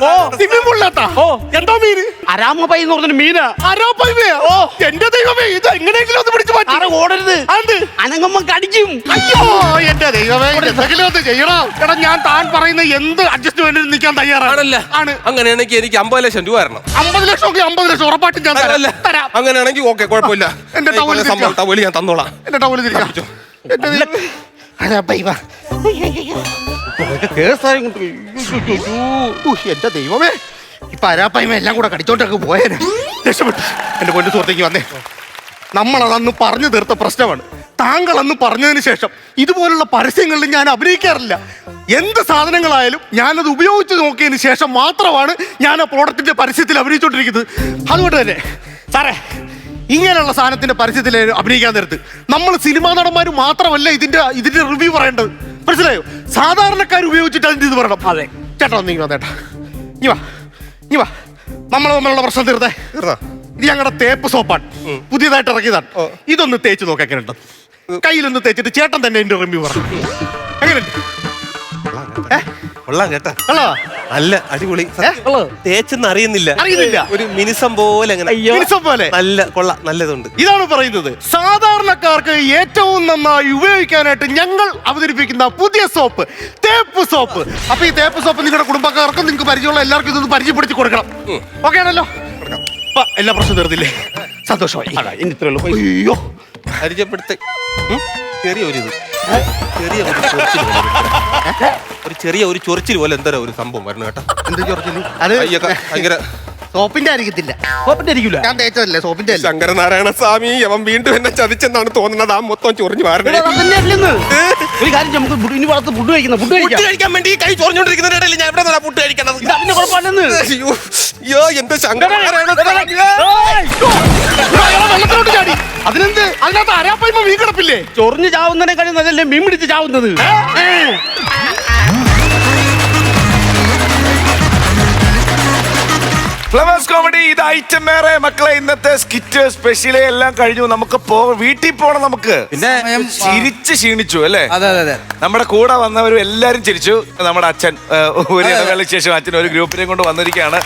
ഓ, സ്വിമ്മിംഗ് പൂളിനകത്താ? എന്തോ മീന്? അരാമപൈ എന്ന് പറഞ്ഞൊരു മീനാ. അരാപ്പയ്മയോ? ഓ, എന്റെ ദൈവമേ, ഇത് എങ്ങനെയെങ്കിലും ഒന്ന് പിടിച്ചു മാറ്റി. ആരെ ഓടരുത്, അനങ്ങമ്മ കടിക്കും. അയ്യോ, എന്റെ ദൈവമേ, എന്തെങ്കിലും ഒന്ന് ചെയ്യണം. എടാ, ഞാൻ താൻ പറയുന്ന എന്ത് അഡ്ജസ്റ്റ്മെന്റ് നിൽക്കാൻ തയ്യാറാണ്. ആണ്. അങ്ങനെയാണെങ്കിൽ എനിക്ക് 50 ലക്ഷം രൂപ തരണം. 50 ലക്ഷം 50 ലക്ഷം ഉറപ്പായിട്ടും ഞാൻ തരാം. അങ്ങനെയാണെങ്കിൽ ഓക്കെ, കുഴപ്പമില്ല. എന്റെ ടവല് ഞാൻ തന്നോളാം. എന്റെ ടവല് തിരിക്കാം. എന്റെ ദൈവമേ, ഇപ്പൊ അരാപ്പായ്മ എല്ലാം കൂടെ കടിച്ചോണ്ടൊക്കെ പോയേനെ. രക്ഷപ്പെട്ടു. എന്റെ പൊന്നു സുഹൃത്തേക്ക് വന്നേ, നമ്മളതന്ന് പറഞ്ഞു തീർത്ത പ്രശ്നമാണ്. താങ്കൾ അന്ന് പറഞ്ഞതിന് ശേഷം ഇതുപോലുള്ള പരസ്യങ്ങളിൽ ഞാൻ അഭിനയിക്കാറില്ല. എന്ത് സാധനങ്ങളായാലും ഞാനത് ഉപയോഗിച്ച് നോക്കിയതിന് ശേഷം മാത്രമാണ് ഞാൻ ആ പ്രോഡക്റ്റിന്റെ പരസ്യത്തിൽ അഭിനയിച്ചുകൊണ്ടിരിക്കുന്നത്. അതുകൊണ്ട് തന്നെ സാറേ, ഇങ്ങനെയുള്ള സാധനത്തിന്റെ പരസ്യത്തിൽ അഭിനയിക്കാൻ നേരത്ത് നമ്മൾ സിനിമാ നടന്മാർ മാത്രമല്ല ഇതിന്റെ റിവ്യൂ പറയേണ്ടത്. മനസ്സിലായോ? സാധാരണക്കാർ ഉപയോഗിച്ചിട്ട് അതിന്റെ ഇത് പറയണം. അതെ ചേട്ടാ, നീ വന്നേട്ടാ, നീ വാ, നമ്മൾ തമ്മിലുള്ള പ്രശ്നം തീർത്തേ. ഇത് ഞങ്ങളുടെ തേപ്പ് സോപ്പാണ്, പുതിയതായിട്ട് ഇറക്കിയതാണ്. ഇതൊന്ന് തേച്ച് നോക്കാൻ എങ്ങനെയുണ്ട്? കയ്യിലൊന്ന് തേച്ചിട്ട് ചേട്ടൻ തന്നെ എന്റെ റിവ്യൂ പറഞ്ഞു. എങ്ങനെയുണ്ട്? കൊള്ളാം കേട്ടാ, നല്ല അടിപൊളി. തേച്ചെന്ന് അറിയുന്നില്ല, ഒരു മിനിസം പോലെ നല്ല കൊള്ളാം, നല്ലതുണ്ട്. ഇതാണ് പറയുന്നത്, സാധാരണക്കാർക്ക് ഏറ്റവും നന്നായി ഉപയോഗിക്കാനായിട്ട് ഞങ്ങൾ അവതരിപ്പിക്കുന്ന പുതിയ സോപ്പ്, തേപ്പ് സോപ്പ്. അപ്പൊ ഈ തേപ്പ് സോപ്പ് നിങ്ങളുടെ കുടുംബക്കാർക്കും നിങ്ങൾക്ക് പരിചയമുള്ള എല്ലാവർക്കും ഇതൊന്ന് പരിചയപ്പെടുത്തി കൊടുക്കണം. ഓക്കെ ആണല്ലോ? എല്ലാ പ്രശ്നം തീർന്നില്ലേ? സന്തോഷമായി. ഇനി ഇത്രയുള്ളൂ. അയ്യോ, പരിചയപ്പെടുത്ത ചെറിയ ഒരു ചൊറിച്ചിൽ പോലെ എന്താ ഒരു സംഭവം വരണം കേട്ടോ. എന്ത് ചൊറിച്ചില്? അത് ഭയങ്കര സോപ്പിന്റെ ആയിരിക്കത്തില്ല. സോപ്പിന്റെ ആയിരിക്കില്ല, ഞാൻ തേച്ചതല്ലേ സോപ്പിന്റെ. ശങ്കരനാരായണ സ്വാമി അവൻ വീണ്ടും എന്നെ ചതിച്ചെന്നാണ് തോന്നുന്നത്. ആ മൊത്തം ചൊറിഞ്ഞു മാറുന്നത്. ഒരു കാര്യം, നമുക്ക് ഇനി വളർത്ത് ഫുഡ് കഴിക്കാൻ വേണ്ടി കൈ ചൊറിഞ്ഞോണ്ടിരിക്കുന്നതിനിടയിൽ ഞാൻ എവിടെ ഫുഡ് കഴിക്കണത്? അയ്യോ, എന്ത് ശങ്കരനാരായണ വെള്ളത്തിലോട്ട് ചാടി. അതിനെന്ത്? അതിനകത്ത് അരാപ്പായ്മ മീൻ കിടപ്പില്ലേ? ചൊറിഞ്ഞ് ചാവുന്നതിനെക്കാളും നല്ലല്ലേ മീൻ പിടിച്ച് ചാവുന്നത്. ഫ്ലവേഴ്സ് കോമഡി ഇത് ഐറ്റം വേറെ മക്കളെ. ഇന്നത്തെ സ്കിറ്റ് സ്പെഷ്യലി എല്ലാം കഴിഞ്ഞു. നമുക്ക് വീട്ടിൽ പോണം. നമുക്ക് പിന്നെ ചിരിച്ച് ക്ഷീണിച്ചു അല്ലേ? അതെ അതെ. നമ്മുടെ കൂടെ വന്നവരും എല്ലാരും ചിരിച്ചു. നമ്മുടെ അച്ഛൻ ഒരു ഇടവേളയ്ക്ക് ശേഷം അച്ഛൻ ഒരു ഗ്രൂപ്പിനെയും കൊണ്ട് വന്നിരിക്കുകയാണ്.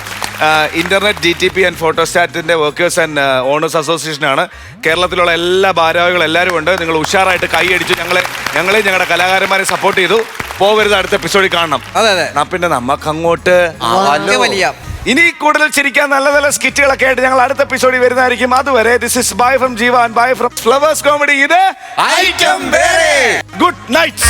ഇന്റർനെറ്റ് GTP ആൻഡ് ഫോട്ടോസ്റ്റാറ്റിന്റെ വർക്കേഴ്സ് ആൻഡ് ഓണേഴ്സ് അസോസിയേഷൻ ആണ്. കേരളത്തിലുള്ള എല്ലാ ഭാരവാഹികളും എല്ലാവരും ഉണ്ട്. നിങ്ങൾ ഉഷാറായിട്ട് കൈയടിച്ചു. ഞങ്ങളെ ഞങ്ങളുടെ കലാകാരന്മാരെ സപ്പോർട്ട് ചെയ്തു. പോവരുത്, അടുത്ത എപ്പിസോഡിൽ കാണണം. അതെ അതെ. പിന്നെ നമുക്ക് അങ്ങോട്ട് വലിയ ഇനി കൂടുതൽ ചിരിക്കാൻ നല്ല നല്ല സ്കിറ്റുകളൊക്കെ ആയിട്ട് ഞങ്ങൾ അടുത്ത എപ്പിസോഡിൽ വരുന്നതായിരിക്കും. അതുവരെ ദിസ് ഇസ് ബൈ ഫ്രം ജീവ and bye from flowers comedy. ഇത് ഐറ്റം വേറെ. Good night.